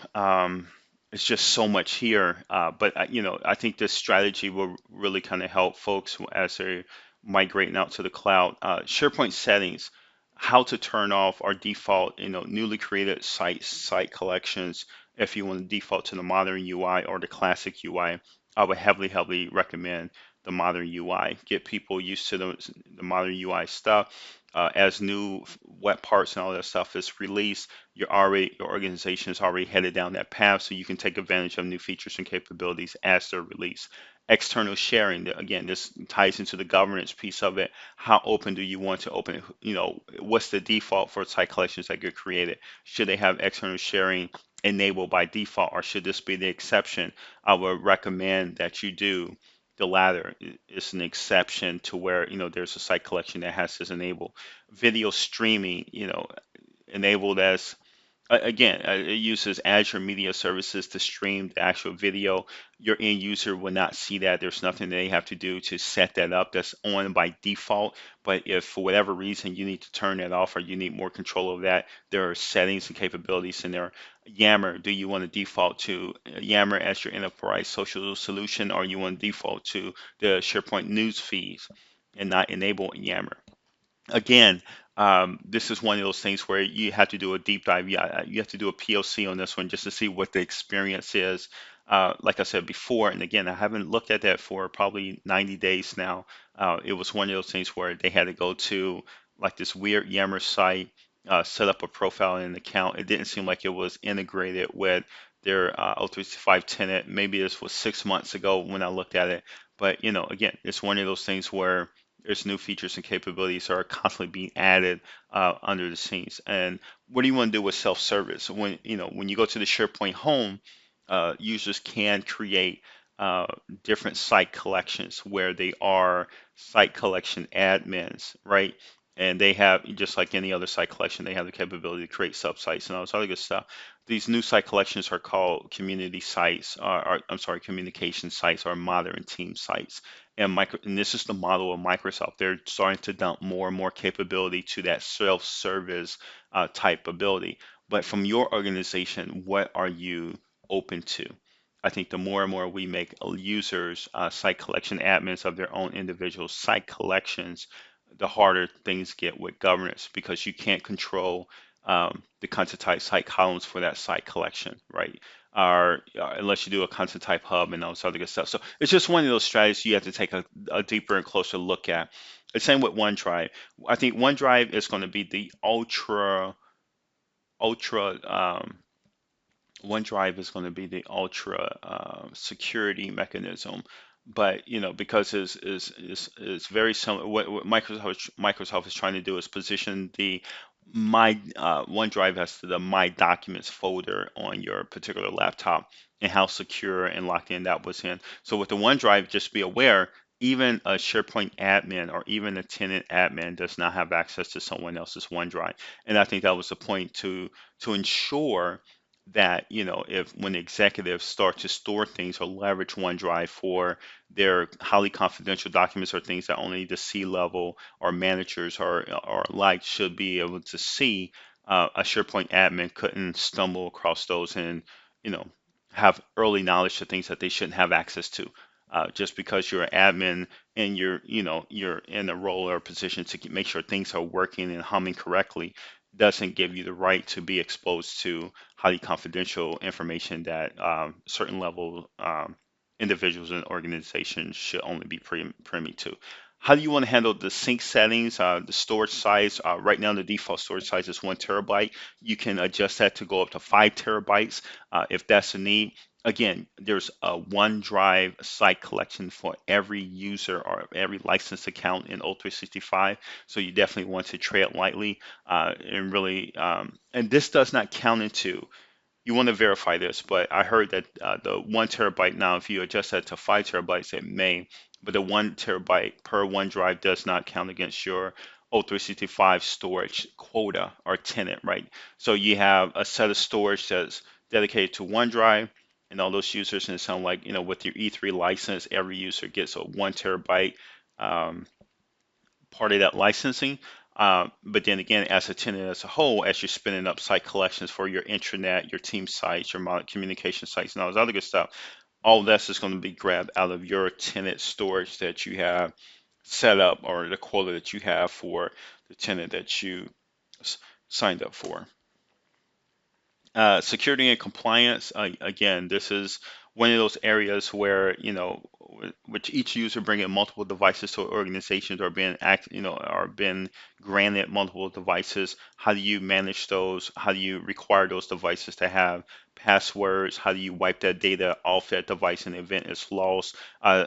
It's just so much here, but I think this strategy will really kind of help folks as they're migrating out to the cloud. SharePoint settings, how to turn off our default, newly created site collections. If you want to default to the modern UI or the classic UI, I would heavily recommend the modern UI. Get people used to the modern UI stuff. As new web parts and all that stuff is released, your organization is already headed down that path, so you can take advantage of new features and capabilities as they're released. External sharing, again, this ties into the governance piece of it. How open do you want to open it? What's the default for site collections that get created? Should they have external sharing enabled by default, or should this be the exception? I would recommend that you do the latter. It's an exception to where there's a site collection that has this enabled. Video streaming, enabled as again, it uses Azure Media Services to stream the actual video. Your end user will not see that. There's nothing they have to do to set that up. That's on by default. But if for whatever reason you need to turn that off or you need more control of that, there are settings and capabilities in there. Yammer, do you want to default to Yammer as your enterprise social solution, or you want to default to the SharePoint news feeds and not enable Yammer? Again, this is one of those things where you have to do a deep dive. You have to do a POC on this one just to see what the experience is. Like I said before, and again, I haven't looked at that for probably 90 days now. It was one of those things where they had to go to like this weird Yammer site, set up a profile and an account. It didn't seem like it was integrated with their O365 tenant. Maybe this was 6 months ago when I looked at it. But again, it's one of those things where there's new features and capabilities that are constantly being added under the scenes. And what do you want to do with self-service? When you go to the SharePoint home, users can create uh, different site collections where they are site collection admins, right? And they have, just like any other site collection, they have the capability to create subsites and all this other good stuff. These new site collections are called community sites, or I'm sorry, communication sites or modern team sites. And this is the model of Microsoft. They're starting to dump more and more capability to that self-service type ability. But from your organization, what are you open to? I think the more and more we make users site collection admins of their own individual site collections, the harder things get with governance because you can't control the content type site columns for that site collection, right? Or unless you do a content type hub and all this other good stuff. So it's just one of those strategies you have to take a deeper and closer look at. The same with OneDrive. I think OneDrive is going to be the ultra OneDrive is going to be the ultra security mechanism, but because it's very similar. What Microsoft is trying to do is position the my OneDrive as the My Documents folder on your particular laptop, and how secure and locked in that was in. So with the OneDrive, just be aware. Even a SharePoint admin or even a tenant admin does not have access to someone else's OneDrive, and I think that was the point to ensure that if when executives start to store things or leverage OneDrive for their highly confidential documents or things that only the C-level or managers or like should be able to see, a SharePoint admin couldn't stumble across those and you know have early knowledge to things that they shouldn't have access to. Just because you're an admin and you're in a role or position to make sure things are working and humming correctly doesn't give you the right to be exposed to highly confidential information that certain level individuals and organizations should only be privy to. How do you want to handle the sync settings, the storage size? Right now, the default storage size is 1 TB. You can adjust that to go up to 5 TB if that's a need. Again, there's a OneDrive site collection for every user or every licensed account in O365. So you definitely want to tread lightly and really, and this does not count into, you want to verify this, but I heard that the 1 TB now, if you adjust that to 5 TB, it may, but the 1 TB per OneDrive does not count against your O365 storage quota or tenant, right? So you have a set of storage that's dedicated to OneDrive and all those users, and it sounds like, with your E3 license, every user gets a 1 TB um, part of that licensing. But then again, as a tenant as a whole, as you're spinning up site collections for your intranet, your team sites, your communication sites, and all this other good stuff, all that's just going to be grabbed out of your tenant storage that you have set up, or the quota that you have for the tenant that you signed up for. Security and compliance, again, this is one of those areas where, which each user bringing multiple devices to organizations, or are being granted multiple devices. How do you manage those? How do you require those devices to have passwords? How do you wipe that data off that device in the event it's lost?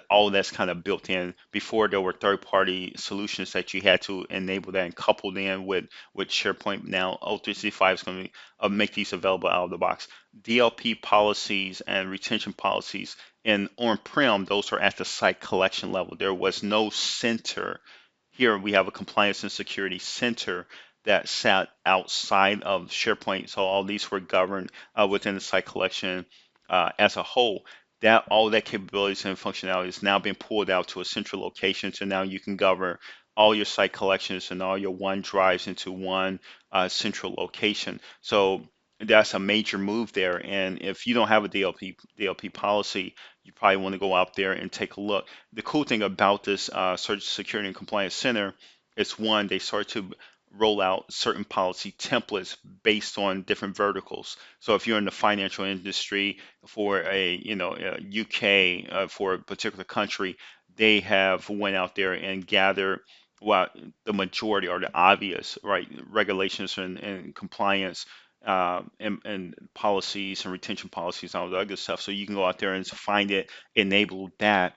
All that's kind of built in. Before, there were third-party solutions that you had to enable that and coupled in with SharePoint. Now, O365 is going to make these available out of the box. DLP policies and retention policies, and on-prem, those are at the site collection level. There was no center. Here we have a compliance and security center that sat outside of SharePoint. So all these were governed within the site collection as a whole. That all that capabilities and functionality is now being pulled out to a central location. So now you can govern all your site collections and all your OneDrives into one central location. So that's a major move there. And if you don't have a DLP policy, you probably want to go out there and take a look. The cool thing about this Search Security and Compliance Center is, one, they start to roll out certain policy templates based on different verticals. So if you're in the financial industry for a UK for a particular country, they have went out there and gathered what the majority or the obvious, right, regulations and compliance and policies and retention policies and all the other stuff. So you can go out there and find it, enable that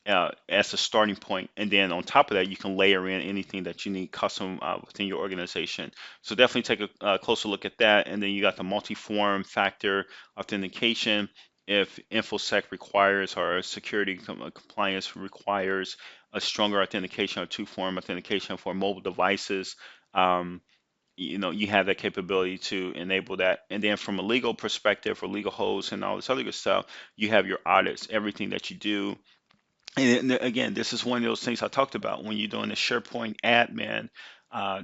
as a starting point, and then on top of that, you can layer in anything that you need custom within your organization. So definitely take a closer look at that. And then you got the multi-form factor authentication. If InfoSec requires, or security compliance requires, a stronger authentication or two-form authentication for mobile devices, you have that capability to enable that. And then from a legal perspective, for legal holds and all this other good stuff, you have your audits, everything that you do. And again, this is one of those things I talked about when you're doing the SharePoint admin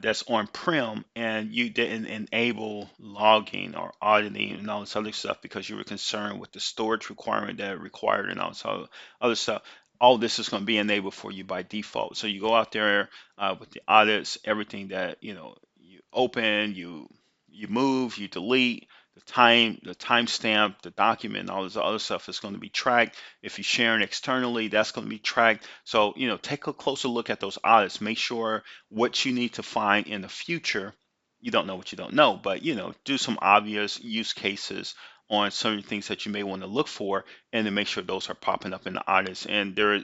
that's on-prem, and you didn't enable logging or auditing and all this other stuff because you were concerned with the storage requirement that it required and all this other stuff. All this is going to be enabled for you by default. So you go out there with the audits, everything that you open, you move, you delete, the timestamp, the document, and all this other stuff is going to be tracked. If you're sharing externally, that's going to be tracked. So, take a closer look at those audits. Make sure what you need to find in the future. You don't know what you don't know, but, do some obvious use cases on certain things that you may want to look for, and then make sure those are popping up in the audits. And there are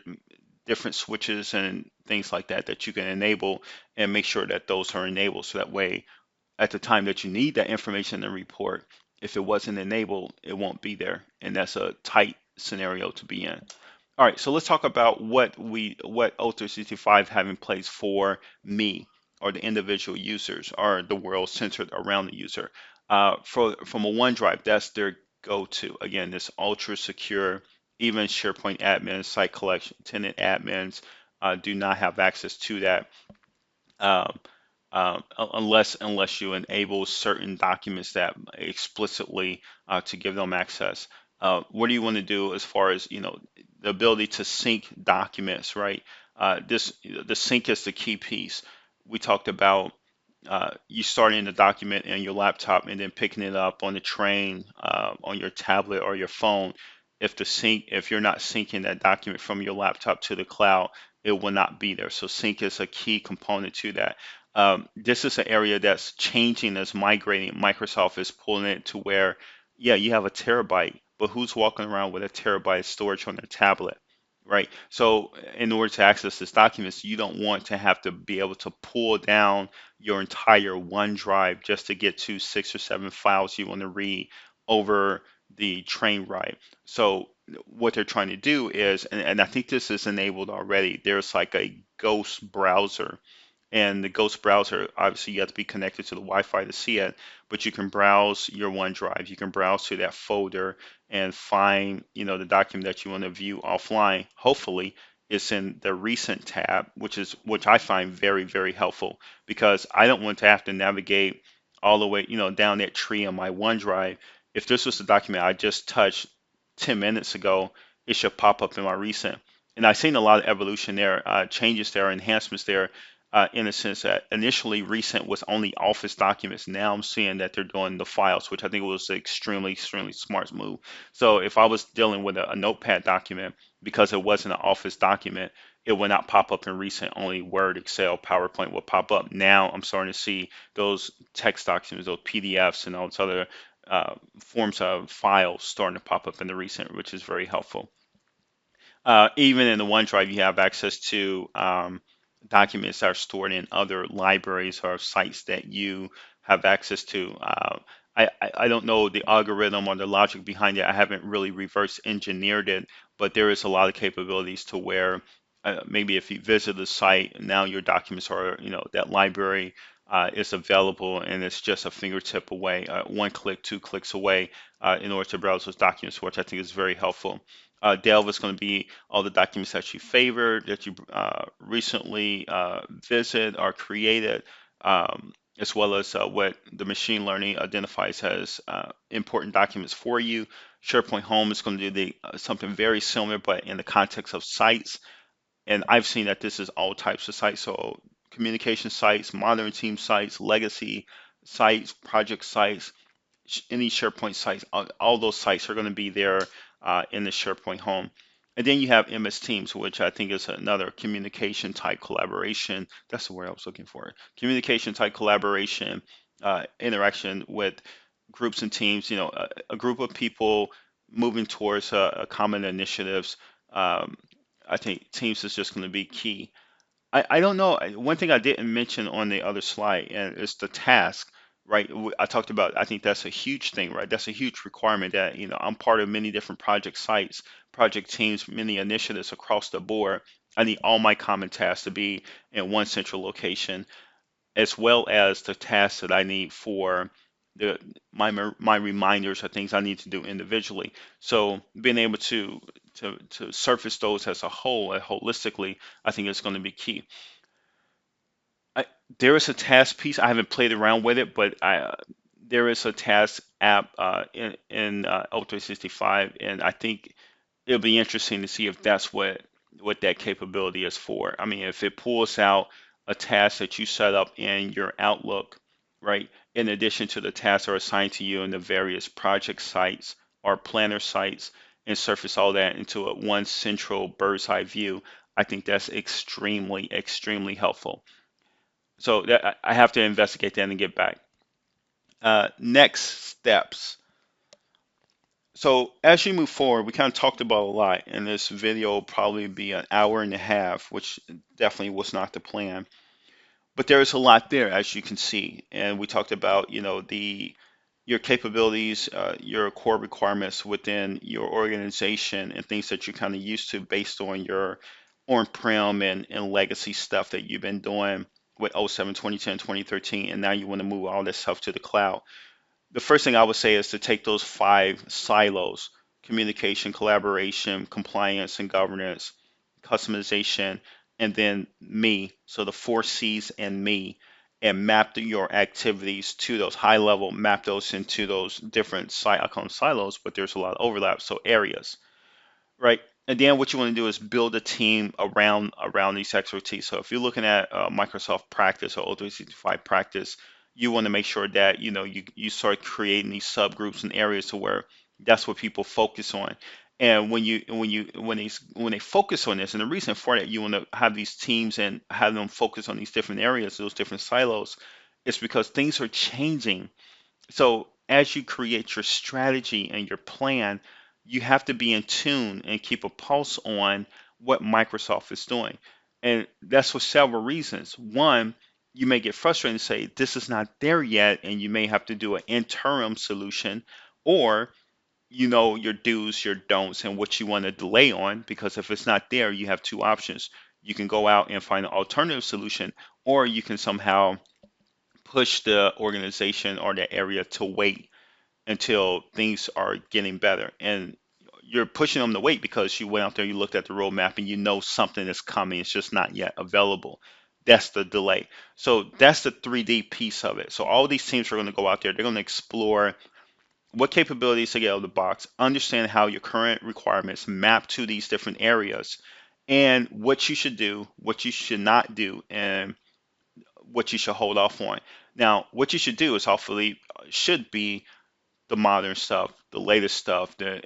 different switches and things like that that you can enable, and make sure that those are enabled. So that way, at the time that you need that information in the report, if it wasn't enabled, it won't be there. And that's a tight scenario to be in. All right, so let's talk about what O365 have in place for me, or the individual users, or the world centered around the user. From a OneDrive, that's their go-to. Again, this ultra secure. Even SharePoint admins, site collection, tenant admins do not have access to that. Um, unless you enable certain documents that explicitly to give them access. What do you want to do as far as the ability to sync documents, right? The sync is the key piece. We talked about you starting the document in your laptop and then picking it up on the train, on your tablet or your phone. If you're not syncing that document from your laptop to the cloud, it will not be there. So sync is a key component to that. This is an area that's changing, as migrating. Microsoft is pulling it to where, yeah, you have a terabyte, but who's walking around with a terabyte of storage on their tablet, right? So in order to access this documents, you don't want to have to be able to pull down your entire OneDrive just to get to 6 or 7 files you want to read over the train ride. So what they're trying to do is, and I think this is enabled already, there's like a ghost browser. And the Ghost browser, obviously, you have to be connected to the Wi-Fi to see it, but you can browse your OneDrive. You can browse to that folder and find, the document that you want to view offline, hopefully, is in the recent tab, which I find very, very helpful because I don't want to have to navigate all the way, down that tree on my OneDrive. If this was a document I just touched 10 minutes ago, it should pop up in my recent. And I've seen a lot of evolution there, changes there, enhancements there, in the sense that initially recent was only Office documents. Now I'm seeing that they're doing the files, which I think was an extremely, extremely smart move. So if I was dealing with a Notepad document, because it wasn't an Office document, it would not pop up in recent. Only Word, Excel, PowerPoint will pop up. Now I'm starting to see those text documents, those PDFs, and all those other forms of files starting to pop up in the recent, which is very helpful. Even in the OneDrive, you have access to documents that are stored in other libraries or sites that you have access to. I don't know the algorithm or the logic behind it. I haven't really reverse engineered it, but there is a lot of capabilities to where maybe if you visit the site, now your documents are, that library is available and it's just a fingertip away, one click, two clicks away in order to browse those documents, which I think is very helpful. Delve is going to be all the documents that you favored, that you recently visited or created, as well as what the machine learning identifies as important documents for you. SharePoint Home is going to do something very similar, but in the context of sites. And I've seen that this is all types of sites. So communication sites, modern team sites, legacy sites, project sites, any SharePoint sites, all those sites are going to be there in the SharePoint home. And then you have MS Teams, which I think is another communication type collaboration. That's the word I was looking for. Communication type collaboration, interaction with groups and teams, a group of people moving towards a common initiatives. Um, I think Teams is just going to be key. I don't know. One thing I didn't mention on the other slide, and it's the task, right? I talked about, I think that's a huge thing, right? That's a huge requirement that, I'm part of many different project sites, project teams, many initiatives across the board. I need all my common tasks to be in one central location, as well as the tasks that I need for the my reminders or things I need to do individually. So being able to surface those as a whole, holistically, I think is going to be key. I, there is a task piece. I haven't played around with it, but there is a task app in O365, and I think it'll be interesting to see if that's what that capability is for. I mean, if it pulls out a task that you set up in your Outlook, right, in addition to the tasks that are assigned to you in the various project sites or planner sites, and surface all that into one central bird's eye view, I think that's extremely, extremely helpful. So that, I have to investigate that and get back. Next steps. So as you move forward, we kind of talked about a lot, and this video will probably be an hour and a half, which definitely was not the plan. But there is a lot there, as you can see, and we talked about, your capabilities, your core requirements within your organization, and things that you're kind of used to based on your on-prem and legacy stuff that you've been doing with '07, 2010, 2013, and now you want to move all this stuff to the cloud. The first thing I would say is to take those five silos: communication, collaboration, compliance and governance, customization, and then me. So the four C's and me, and map your activities to those high level, map those into those different I call them silos, but there's a lot of overlap. So areas, right? And then what you want to do is build a team around these expertise. So if you're looking at Microsoft practice or O365 practice, you want to make sure that you start creating these subgroups and areas to where that's what people focus on. And when they focus on this, and the reason for that, you want to have these teams and have them focus on these different areas, those different silos, is because things are changing. So as you create your strategy and your plan, you have to be in tune and keep a pulse on what Microsoft is doing. And that's for several reasons. One, you may get frustrated and say, this is not there yet, and you may have to do an interim solution, or you know your do's, your don'ts, and what you want to delay on, because if it's not there, you have two options. You can go out and find an alternative solution, or you can somehow push the organization or the area to wait until things are getting better. And you're pushing them to wait because you went out there, you looked at the roadmap, and you know something is coming. It's just not yet available. That's the delay. So that's the 3D piece of it. So all these teams are going to go out there. They're going to explore what capabilities to get out of the box, understand how your current requirements map to these different areas, and what you should do, what you should not do, and what you should hold off on. Now, what you should do is hopefully should be the modern stuff, the latest stuff, the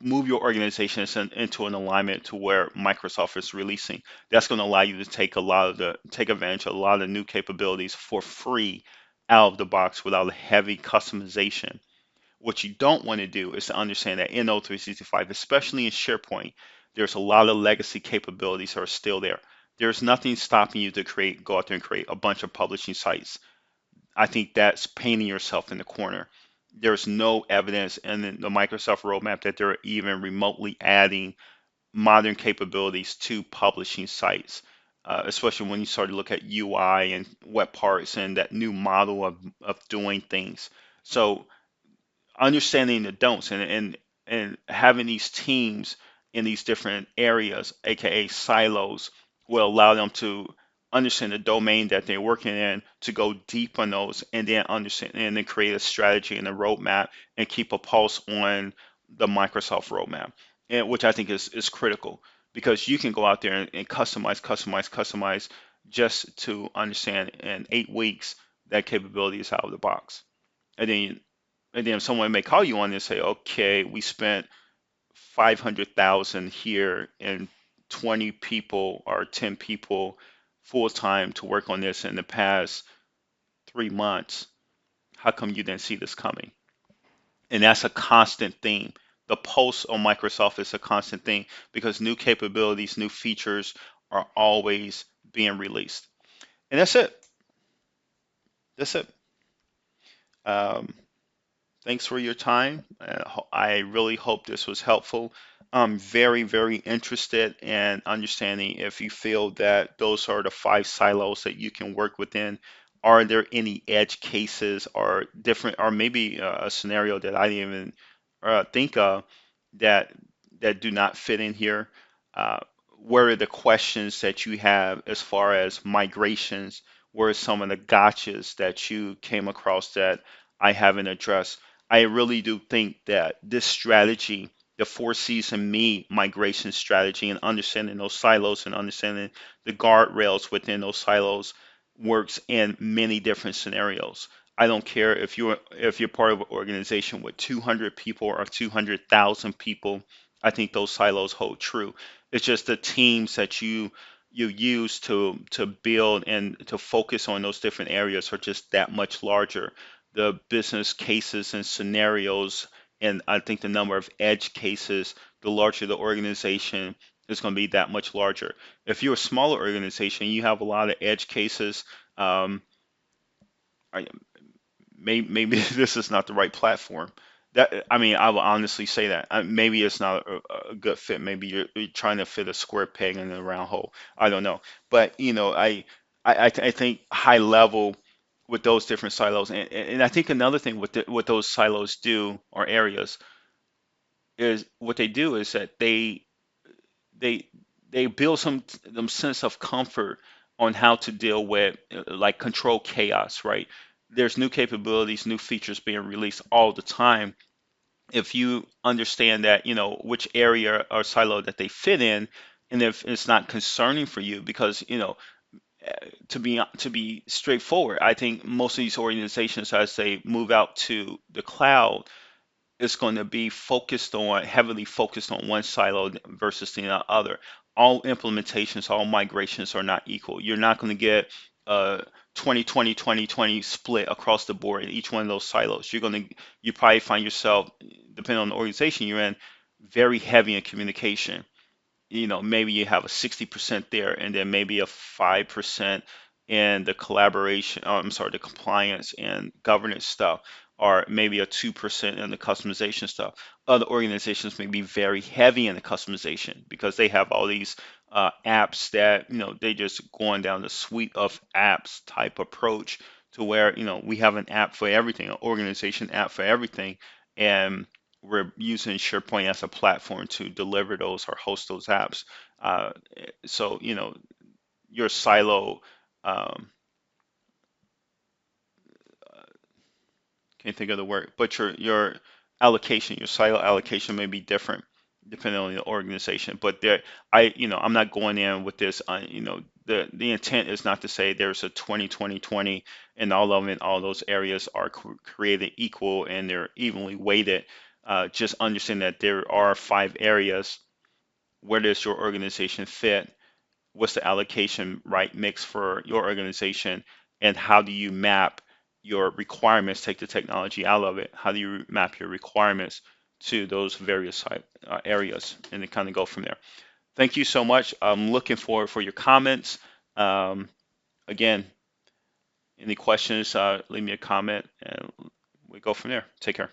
move your organization into an alignment to where Microsoft is releasing. That's going to allow you to take advantage of a lot of the new capabilities for free out of the box without a heavy customization. What you don't want to do is to understand that in O365, especially in SharePoint, there's a lot of legacy capabilities that are still there. There's nothing stopping you to go out there and create a bunch of publishing sites. I think that's painting yourself in the corner. There's no evidence in the Microsoft roadmap that they're even remotely adding modern capabilities to publishing sites, especially when you start to look at UI and web parts and that new model of doing things. So understanding the don'ts and having these teams in these different areas, aka silos, will allow them to understand the domain that they're working in, to go deep on those, and then understand and then create a strategy and a roadmap and keep a pulse on the Microsoft roadmap, and which I think is critical because you can go out there and customize just to understand in 8 weeks that capability is out of the box. And then someone may call you on and say, okay, we spent 500,000 here and 20 people or 10 people full time to work on this in the past 3 months. How come you didn't see this coming? And that's a constant theme. The pulse on Microsoft is a constant thing because new capabilities, new features are always being released. And that's it. That's it. Um, Thanks for your time. I really hope this was helpful. I'm very, very interested in understanding if you feel that those are the 5 silos that you can work within. Are there any edge cases or different, or maybe a scenario that I didn't even think of that do not fit in here? Uh, what are the questions that you have as far as migrations? What are some of the gotchas that you came across that I haven't addressed? I really do think that this strategy, the 4 season migration strategy, and understanding those silos and understanding the guardrails within those silos works in many different scenarios. I don't care if you're part of an organization with 200 people or 200,000 people. I think those silos hold true. It's just the teams that you use to build and to focus on those different areas are just that much larger. The business cases and scenarios, and I think the number of edge cases, the larger the organization is going to be that much larger. If you're a smaller organization, you have a lot of edge cases. Um, I, maybe this is not the right platform. That I mean, I will honestly say that maybe it's not a good fit. Maybe you're trying to fit a square peg in a round hole. I don't know, but I think high level with those different silos, and I think another thing what those silos do or areas is what they do is that they they build some sense of comfort on how to deal with like control chaos, right? There's new capabilities, new features being released all the time. If you understand that, which area or silo that they fit in, and if it's not concerning for you, because to be straightforward, I think most of these organizations, as they move out to the cloud, it's going to be heavily focused on one silo versus the other. All implementations, all migrations are not equal. You're not going to get a 20 split across the board in each one of those silos. You probably find yourself, depending on the organization you're in, very heavy in communication. Maybe you have a 60% there, and then maybe a 5% in the collaboration, I'm sorry, the compliance and governance stuff, or maybe a 2% in the customization stuff. Other organizations may be very heavy in the customization because they have all these apps that, they just going down the suite of apps type approach to where, we have an app for everything, an organization app for everything. And we're using SharePoint as a platform to deliver those or host those apps. Uh, so, your silo, um, can't think of the word, but your allocation, your silo allocation may be different depending on the organization. But there, I'm not going in with this. The intent is not to say there's a 20-20-20 and all of them, all those areas are created equal and they're evenly weighted. Just understand that there are 5 areas. Where does your organization fit? What's the allocation right mix for your organization, and how do you map your requirements, take the technology out of it, how do you map your requirements to those various areas, and then kind of go from there. Thank you so much. I'm looking forward for your comments. um, Again, any questions, leave me a comment and we go from there. Take care.